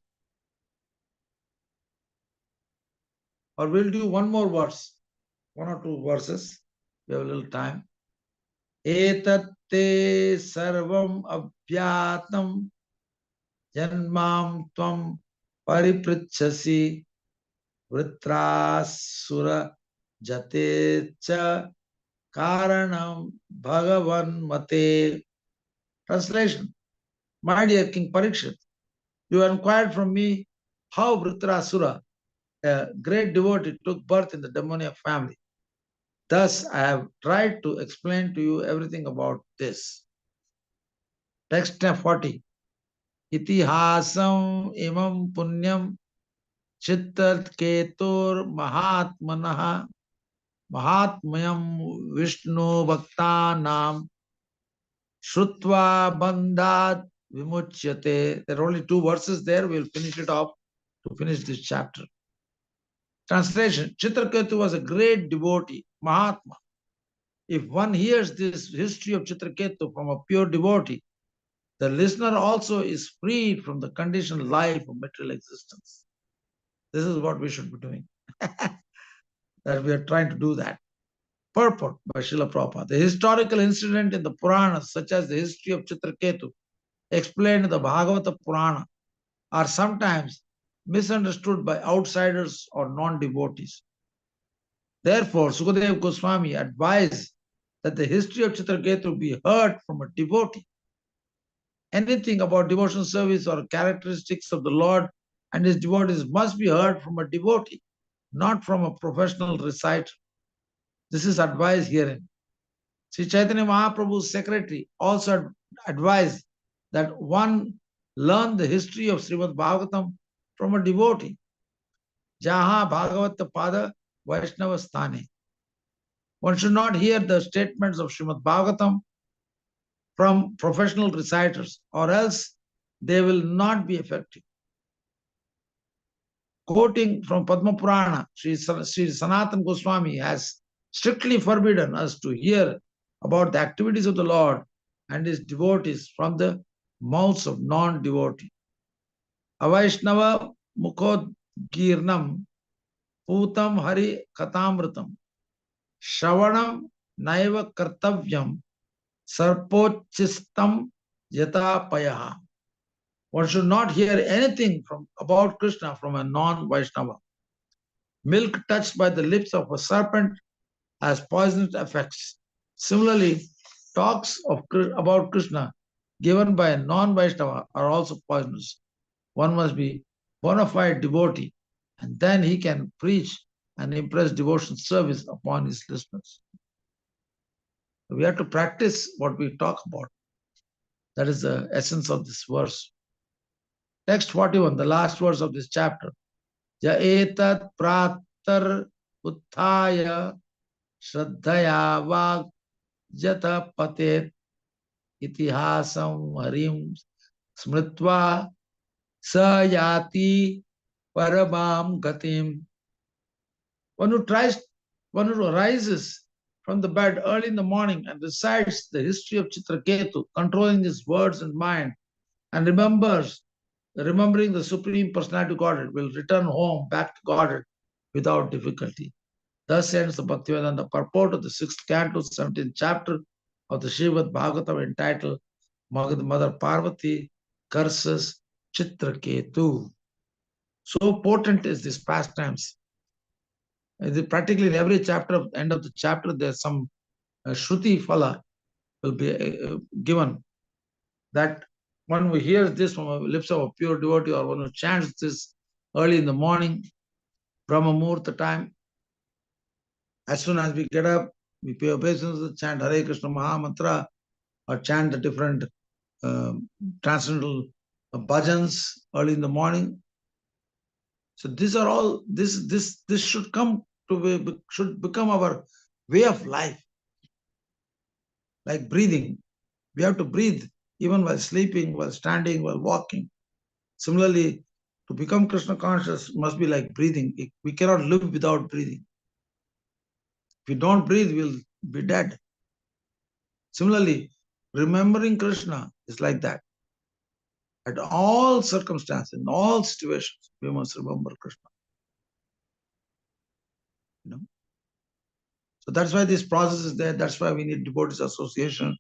Or we'll do one more verse. 1 or 2 verses. We have a little time. Etatte sarvam abhyatam janmam tvam paripritchasi vritrasura jate cha karanam bhagavan mate. Translation. My dear King Parikshit, you inquired from me how Vritrasura, a great devotee, took birth in the demoniac family. Thus, I have tried to explain to you everything about this. Text 40. Itihasam imam punyam chittat ketur mahatmanaha mahatmayam vishnu bhaktanam shrutva bandhat vimuchyate. There are only 2 verses there. We'll finish it off to finish this chapter. Translation. Chitraketu was a great devotee, Mahatma. If one hears this history of Chitraketu from a pure devotee, the listener also is freed from the conditioned life of material existence. This is what we should be doing. that we are trying to do that. Purport by Srila Prabhupada. The historical incident in the Puranas, such as the history of Chitraketu, explained in the Bhagavata Purana, are sometimes misunderstood by outsiders or non-devotees. Therefore, Sukadeva Goswami advised that the history of Chitraketu be heard from a devotee. Anything about devotional service or characteristics of the Lord and his devotees must be heard from a devotee, not from a professional reciter. This is advised herein. Sri Chaitanya Mahaprabhu's secretary also advised that one learn the history of Srimad Bhagavatam from a devotee. Jaha Bhagavata Pada Vaishnava Sthane. One should not hear the statements of Srimad Bhagavatam from professional reciters, or else they will not be effective. Quoting from Padma Purana, Sri Sanatana Goswami has strictly forbidden us to hear about the activities of the Lord and his devotees from the mouths of non-devotee. Avaishnava Mukhodgirnam Putam Hari Katamritam Shravanam Naiva Kartavyam Sarpochistam Yatapayaha. One should not hear anything about Krishna from a non-Vaishnava. Milk touched by the lips of a serpent has poisonous effects. Similarly, talks about Krishna given by a non-Vaishnava are also poisonous. One must be bona fide devotee, and then he can preach and impress devotion service upon his listeners. We have to practice what we talk about. That is the essence of this verse. Text 41, the last verse of this chapter. Ja etat pratar utthaya shraddhaya vag jata patet itihasam harim smritva sayati paramam gatim. One who arises from the bed early in the morning and recites the history of Chitraketu, controlling his words and mind, and remembering the Supreme Personality of Godhead, will return home back to Godhead without difficulty. Thus ends the Bhaktivedanta purport of the 6th canto, 17th chapter of the Srimad Bhagavatam, entitled Mother Parvati curses Chitraketu. So potent is this pastimes. Practically in every chapter, end of the chapter, there's some Shruti Phala will be given, that one who hears this from the lips of a pure devotee, or one who chants this early in the morning, Brahma Muhurta time, as soon as we get up, we pay obeisance, chant Hare Krishna Maha Mantra, or chant the different transcendental bhajans early in the morning. So these are all, this should come to be, should become our way of life. Like breathing. We have to breathe even while sleeping, while standing, while walking. Similarly, to become Krishna conscious must be like breathing. We cannot live without breathing. If we don't breathe, we'll be dead. Similarly, remembering Krishna is like that. At all circumstances, in all situations, we must remember Krishna. You know? So that's why this process is there. That's why we need devotees association.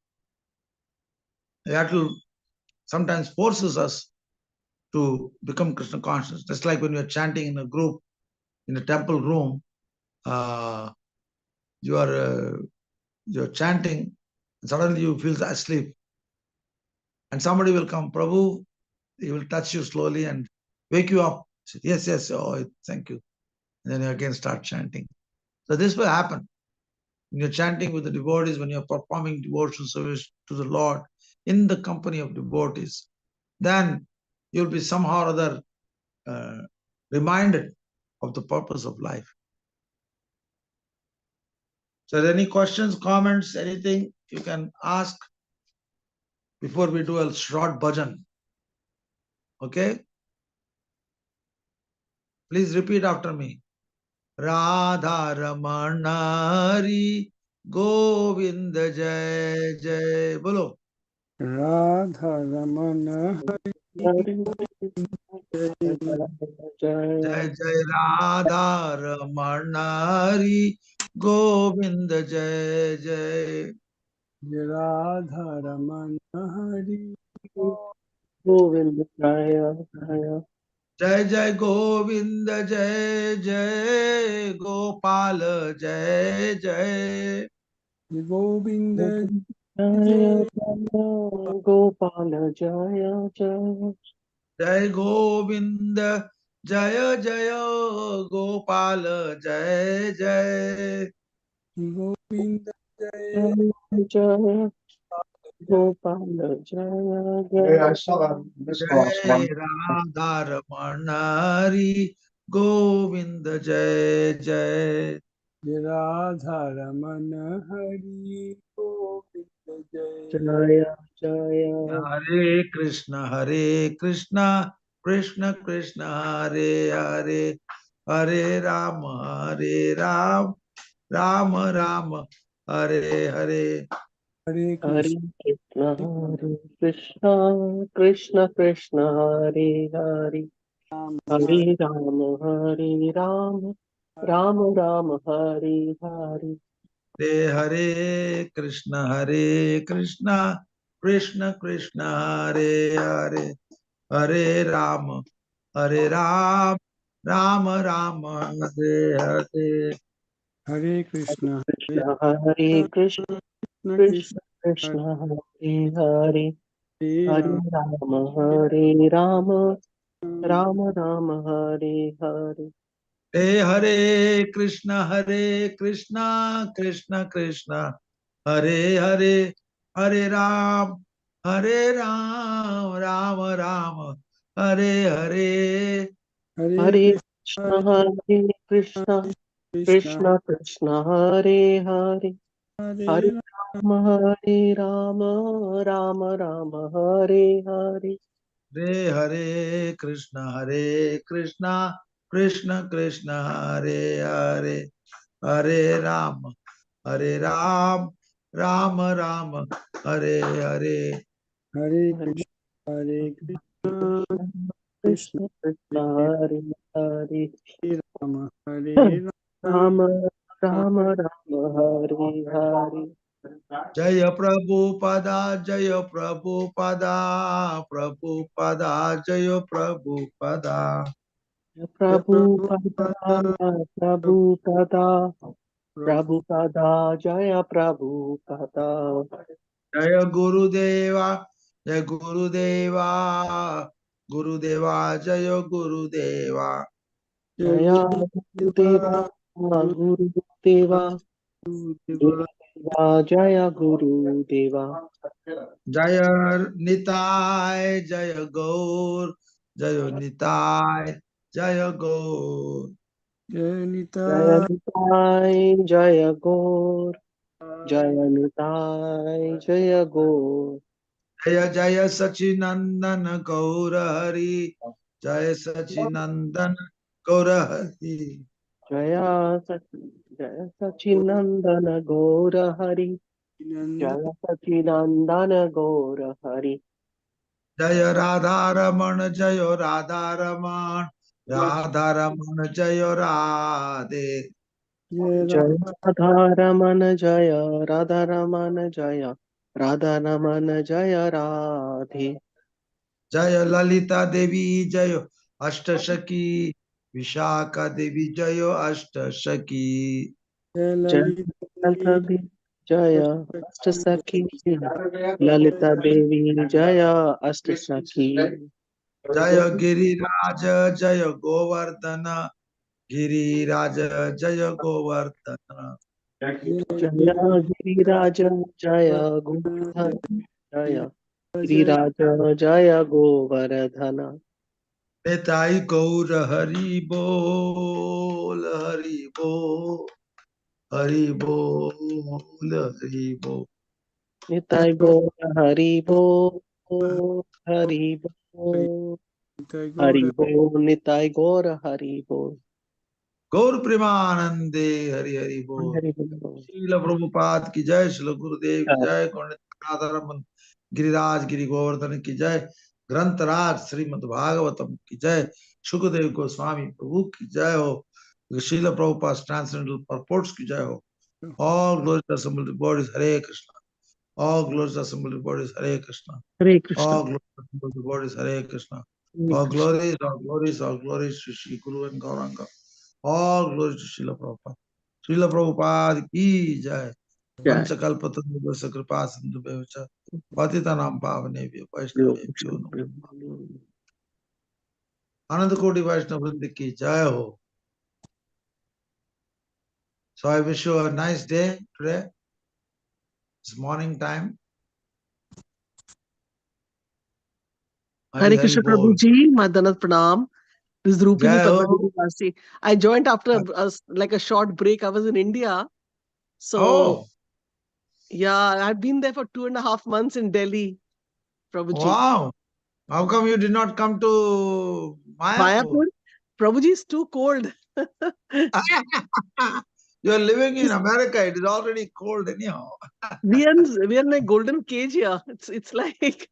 That will sometimes forces us to become Krishna conscious. Just like when you're chanting in a group, in a temple room, you're chanting, and suddenly you feel asleep. And somebody will come, Prabhu, he will touch you slowly and wake you up. Say, yes, oh, thank you. And then you again start chanting. So this will happen. When you're chanting with the devotees, when you're performing devotional service to the Lord in the company of devotees, then you'll be somehow or other reminded of the purpose of life. So any questions, comments, anything you can ask before we do a short bhajan? Okay? Please repeat after me. Radha Ramana Hari Govinda Jai Jai. Bolo. Radha Ramana Hari जय जय राधा रमण हरि गोविंद जय जय राधा रमन हरि गोविंद जय जय जय जय गोविंद जय जय गोपाल जय जय गोविंद जय जय गोपाल जय जय जय गोविंद जय जय गोपाल जय जय गोविंद जय जय जय गोपाल जय जय जय राधा रमण हरि गोविंद जय जय राधा रमन हरि गोविंद जय जय जय हरे कृष्ण कृष्ण कृष्ण हरे हरे हरे राम राम राम हरे हरे हरे हरे कृष्ण कृष्ण कृष्ण कृष्ण हरे हरे राम हरे राम राम राम हरे हरे हरे कृष्ण कृष्ण कृष्ण हरे हरे हरे राम राम राम हरे हरे हरे कृष्ण हरे कृष्ण कृष्ण कृष्ण कृष्ण कृष्ण हरे हरे हरे हरे राम राम राम हरे हरे हरे कृष्ण कृष्ण कृष्ण हरे हरे हरे राम राम हरे हरे हरे हरे कृष्ण कृष्ण कृष्ण कृष्ण कृष्ण हरे हरे हरे हरे राम राम राम हरे हरे हरे कृष्ण कृष्ण कृष्ण हरे हरे हरे राम राम राम हरे हरे हरे हरे कृष्ण कृष्ण कृष्ण कृष्ण हरे हरे हरे राम हरे राम राम राम राम हरे हरे जय प्रभुपदा प्रभुपदा प्रभुपदा प्रभु पदा प्रभु पदा प्रभु पदा जय प्रभु पदा जय गुरुदेवा जय गुरुदेवा गुरुदेवा जय गुरुदेवा जय जय गुरुदेवा गुरुदेवा गुरुदेवा गुरुदेवा गुरुदेवा जय गुरुदेवा जय निताय जय गौर जय निताय जय गौर जय जय निताय निताय जय गौर जय निताय जय गौर जय जय सचिनंदन गौर हरि जय सचिनंदन गौर हरि जय जय सचिनंदन गौर हरि नंद जय सचिनंदन गौर हरि जय राधा रमण जय राधा रमण जय राधे जय जय राधा रमन जय राधा रमन जय राधा रमन जय राधे जय ललिता देवी जय अष्ट सखी विशाखा देवी जय अष्ट सखी जय जय ललिता ललिता देवी जय अष्ट सखी ललिता देवी जय अष्ट सखी जय गिरिराज जय गोवर्धन गिरिराज जय गोवर्धन जय गिरिराज जय गोवर्धन जय गिरिराज जय गोवर्धन निताई गौर हरि बोल हरि बोल हरि बोल हरि बोल निताय गौर हरि बोल हरि बोल हरि बोल निताय गौर हरि बोल गौर प्रेमानंदे हरि हरि बोल हरि बोल श्रील प्रभुपाद की जय श्रील गुरुदेव की जय पंडित राधारमन गिरिराज गिरि गोवर्धन की जय ग्रंथराज श्रीमद् भागवतम की जय, सुखदेव गोस्वामी प्रभु की जय हो, Srila Prabhupada's transcendental purports की जय हो. All glories to assembled bodies, Hare Krishna. All glories to assembled bodies, Hare Krishna. Hare Krishna. All glories to assembled bodies, Hare Krishna. Hare All Krishna. glories, all glories, all glories to Shri Guru and Gauranga. All glories to Srila Prabhupada. Srila Prabhupada ki jai. Jai. Panchakalpatarubhasa kripa sindhu bevacha. Patitanam pavanebhyo vaishnavebhyo namo. Ananda Koti Vaishnava Vrinda ki jai ho. So I wish you a nice day today. It's morning time. Hare Krishna Bol. Prabhu Ji, Madanat Pranam. This is Rupini Jai ho. Padmani Vasi. I joined after like a short break. I was in India. So, Oh, yeah, I've been there for 2.5 months in Delhi, Prabhuji. wow. How come you did not come to Mayapur? Mayapur? Prabhuji is too cold. You are living in America. It is already cold anyhow. We are in a golden cage here. It's like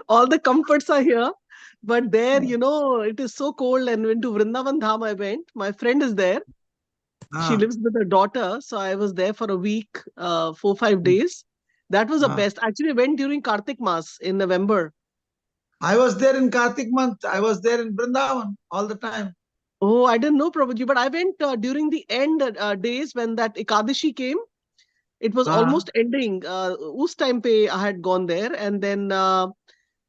all the comforts are here. But there, you know, it is so cold. And when to Vrindavan Dham I went, my friend is there. She lives with her daughter. So I was there for a week, 4-5 days. That was the best. Actually, I went during Kartik Mas in November. I was there in Kartik month. I was there in Vrindavan all the time. Oh, I didn't know, Prabhuji, but I went during the end days when that Ekadashi came. It was almost ending. Us time pe I had gone there, and then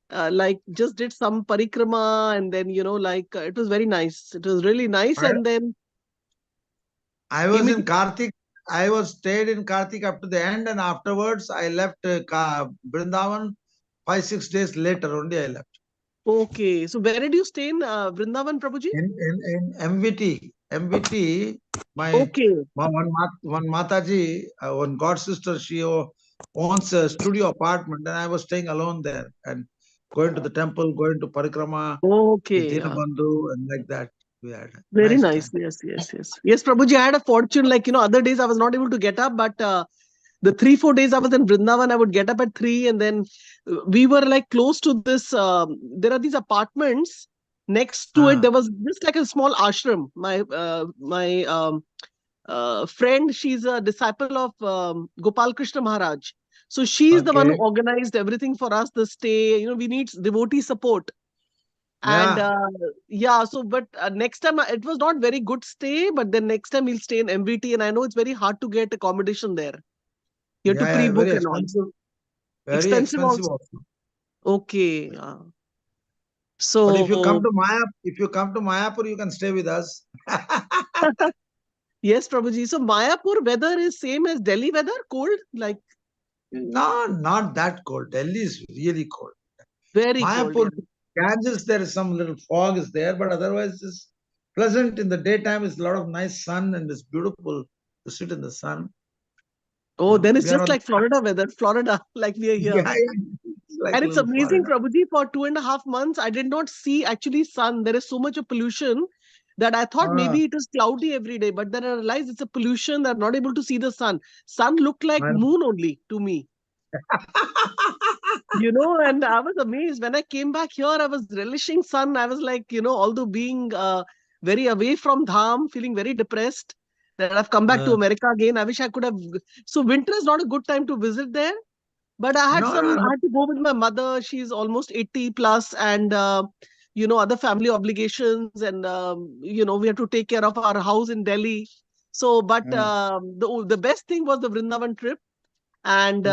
like just did some parikrama, and then you know like it was very nice. It was really nice, and then I was in Kartik. I was stayed in Kartik up to the end, and afterwards I left Vrindavan. 5-6 days later only I left. Okay, so where did you stay in Vrindavan, Prabhuji? In MVT. MVT, my one Mataji, one god sister, she owns a studio apartment, and I was staying alone there and going to the temple, going to parikrama with Dinabandhu, and like that. We had very nice. Yes, Prabhuji, I had a fortune. Like, you know, other days I was not able to get up, but the 3-4 days I was in Vrindavan, I would get up at 3, and then we were like close to this. There are these apartments next to it. There was just like a small ashram. My friend, she's a disciple of Gopal Krishna Maharaj. So she's the one who organized everything for us. The stay, you know, we need devotee support. And so but next time it was not very good stay, but then next time we'll stay in MVT, and I know it's very hard to get accommodation there. You have to pre-book and all. Very expensive also. Okay. So but if you come to Mayapur, you can stay with us. Yes, Prabhuji. So Mayapur weather is same as Delhi weather, cold, like? No, not that cold. Delhi is really cold. Very Mayapur, cold. Ganges, there is some little fog is there, but otherwise it's pleasant. In the daytime, it's a lot of nice sun, and it's beautiful to sit in the sun. Oh, then it's just like Florida weather. Florida, like we are here. Yeah. Like and it's amazing, Prabhuji, for 2.5 months, I did not see actually sun. There is so much of pollution that I thought maybe it is cloudy every day, but then I realized it's a pollution that I'm not able to see the sun. Sun looked like moon only to me. You know, and I was amazed. When I came back here, I was relishing sun. I was like, you know, although being very away from Dham, feeling very depressed, that I've come back to America again. I wish I could have. So winter is not a good time to visit there. But I had I had to go with my mother. She's almost 80 plus, and you know, other family obligations, and you know, we have to take care of our house in Delhi. So, but the best thing was the Vrindavan trip, and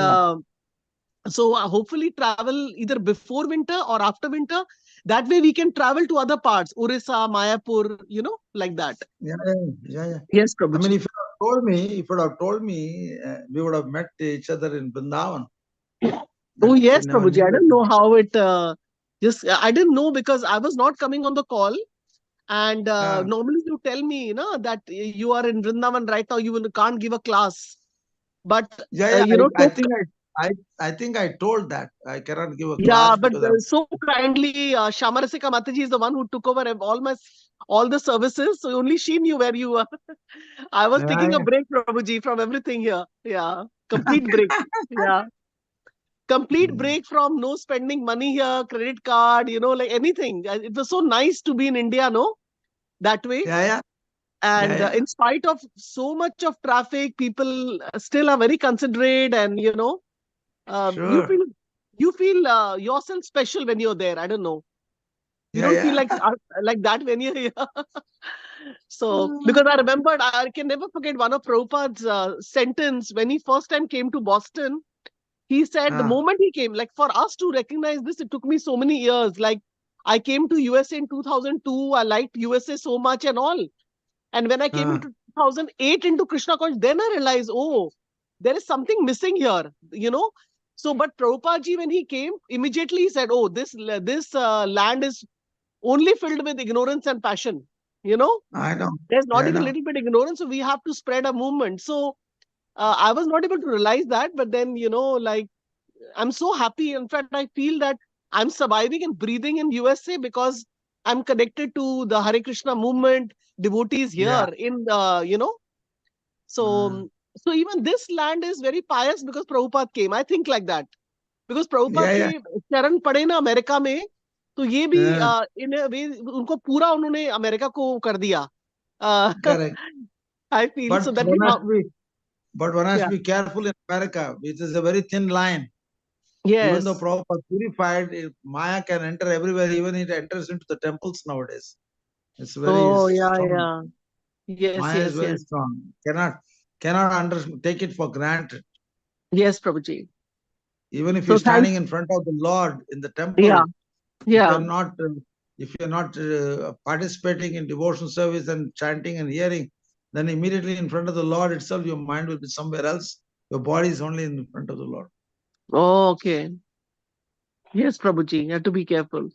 so hopefully travel either before winter or after winter. That way we can travel to other parts, Orissa, Mayapur, you know, like that. Yeah. Yes, Prabhuji. I mean, if you would have told me, we would have met each other in Vrindavan. Oh, yes, Prabhuji. I don't know how it I didn't know because I was not coming on the call. And normally you tell me, you know, that you are in Vrindavan right now, you can't give a class. But, you know, I think I told that. I cannot give a class. Yeah, but so kindly, Shamarasika Mataji is the one who took over all the services. So only she knew where you were. I was taking a break, Prabhuji, from everything here. Yeah, complete break. Yeah. Complete break from no spending money here, credit card, like anything. It was so nice to be in India, no? That way. Yeah. And in spite of so much of traffic, people still are very considerate, and Sure. you feel yourself special when you're there. I don't know. You don't feel like that when you're here. So, because I remembered, I can never forget one of Prabhupada's sentence when he first time came to Boston. He said the moment he came, like for us to recognize this, it took me so many years. Like I came to USA in 2002. I liked USA so much and all. And when I came into 2008 into Krishna College, then I realized, oh, there is something missing here, So, but Prabhupada ji, when he came, immediately he said, oh, this land is only filled with ignorance and passion, I know. There's not even a little bit ignorance, so we have to spread a movement. So, I was not able to realize that, but then, like, I'm so happy. In fact, I feel that I'm surviving and breathing in USA because I'm connected to the Hare Krishna movement, devotees here in the, So, so even this land is very pious because Prabhupada came. I think like that. Because Prabhupada के चरण पड़े ना America में, तो ये भी in a way उनको पूरा उन्होंने अमेरिका को कर दिया. Correct. I feel But so that one has to be careful in America, which is a very thin line. Yes. Even though Prabhupada purified, Maya can enter everywhere, even it enters into the temples nowadays. It's very strong. Yes, Maya is very strong. Cannot take it for granted. Yes, Prabhuji. Even if you're standing in front of the Lord in the temple, if you're not participating in devotional service and chanting and hearing, then immediately in front of the Lord itself, your mind will be somewhere else. Your body is only in front of the Lord. Oh, okay. Yes, Prabhuji, you have to be careful.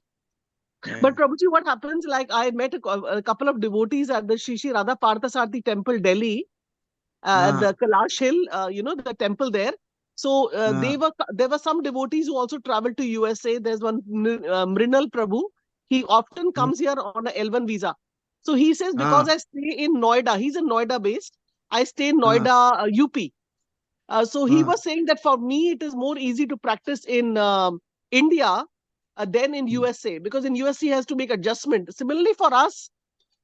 But Prabhuji, what happens, like I met a couple of devotees at the Shri Radha Parthasarthi temple, Delhi, at the Kailash Hill, the temple there. So there were some devotees who also traveled to USA. There's one Mrinal Prabhu. He often comes here on a L1 visa. So he says, because I stay in Noida, he's in Noida based. I stay in Noida, UP. So he was saying that for me, it is more easy to practice in India than in USA, because in USA he has to make adjustment. Similarly for us,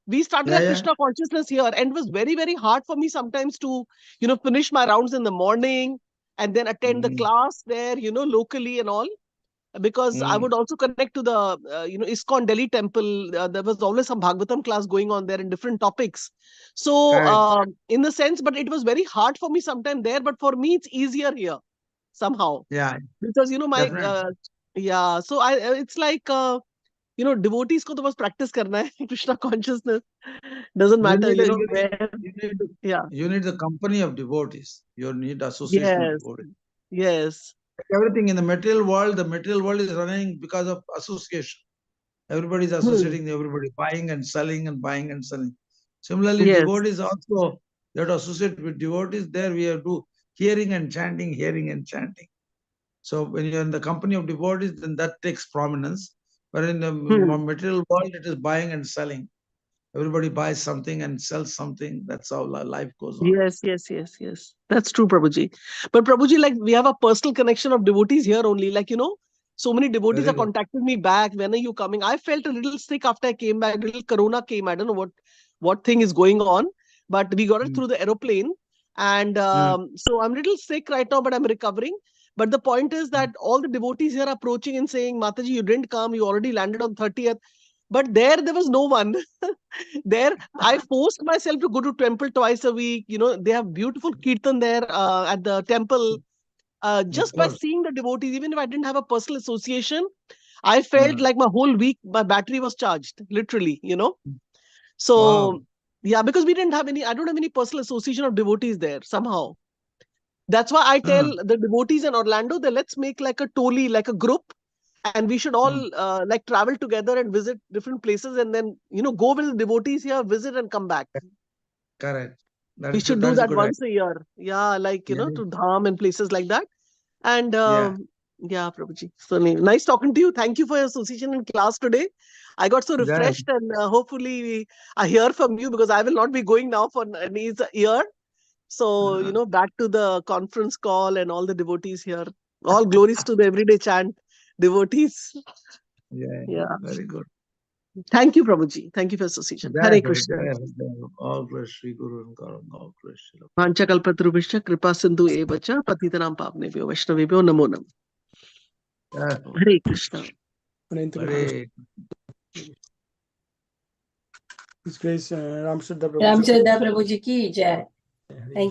we started a Krishna consciousness here, and it was very, very hard for me sometimes to, finish my rounds in the morning and then attend the class there, locally and all. Because I would also connect to the, ISKCON Delhi temple. There was always some Bhagvatam class going on there in different topics. So in the sense, but it was very hard for me sometime there. But for me, it's easier here somehow. Yeah. Because, so it's like, devotees ko to bas practice karna hai. Krishna consciousness doesn't matter, You need the company of devotees. You need association of devotees. Yes. Everything in the material world is running because of association. Everybody is associating everybody, buying and selling and buying and selling. Similarly, devotees also, you have to associate with devotees. There we have to hearing and chanting. So when you're in the company of devotees, then that takes prominence. But in the material world, it is buying and selling. Everybody buys something and sells something. That's how life goes on. Yes. That's true, Prabhuji. But Prabhuji, like we have a personal connection of devotees here only. Like, so many devotees have contacted me back. When are you coming? I felt a little sick after I came back. A little corona came. I don't know what thing is going on. But we got it through the aeroplane. And so I'm a little sick right now, but I'm recovering. But the point is that all the devotees here are approaching and saying, Mataji, you didn't come. You already landed on 30th. But there was no one. There, I forced myself to go to temple twice a week. They have beautiful kirtan there at the temple. Just by seeing the devotees, even if I didn't have a personal association, I felt like my whole week, my battery was charged, literally, So, because I don't have any personal association of devotees there somehow. That's why I tell the devotees in Orlando that let's make like a toli, like a group. And we should all like travel together and visit different places, and then go with the devotees here, visit and come back. Correct. We should do that once a year. Yeah, like to Dham and places like that. And Prabhuji. So nice talking to you. Thank you for your association in class today. I got so refreshed, and hopefully I hear from you, because I will not be going now for at least a year. So back to the conference call and all the devotees here. All glories to the everyday chant devotees. Yeah, Yeah. very good. Thank you, Prabhuji. Thank you for association. Jai Hare Ho, Krishna. Jai Ho, Jai Ho. All praise Shri Guru and Karan, all praise Shri Ram. Panchakalpatarubhishya kripa sindhu evacha patitanam pavnebhyo vaishnavebhyo namo nam. Jai Ho. Hare Krishna. Hare His Grace Ram Shraddha Prabhu. Ram Shraddha Prabhuji ki jai. Hare Thank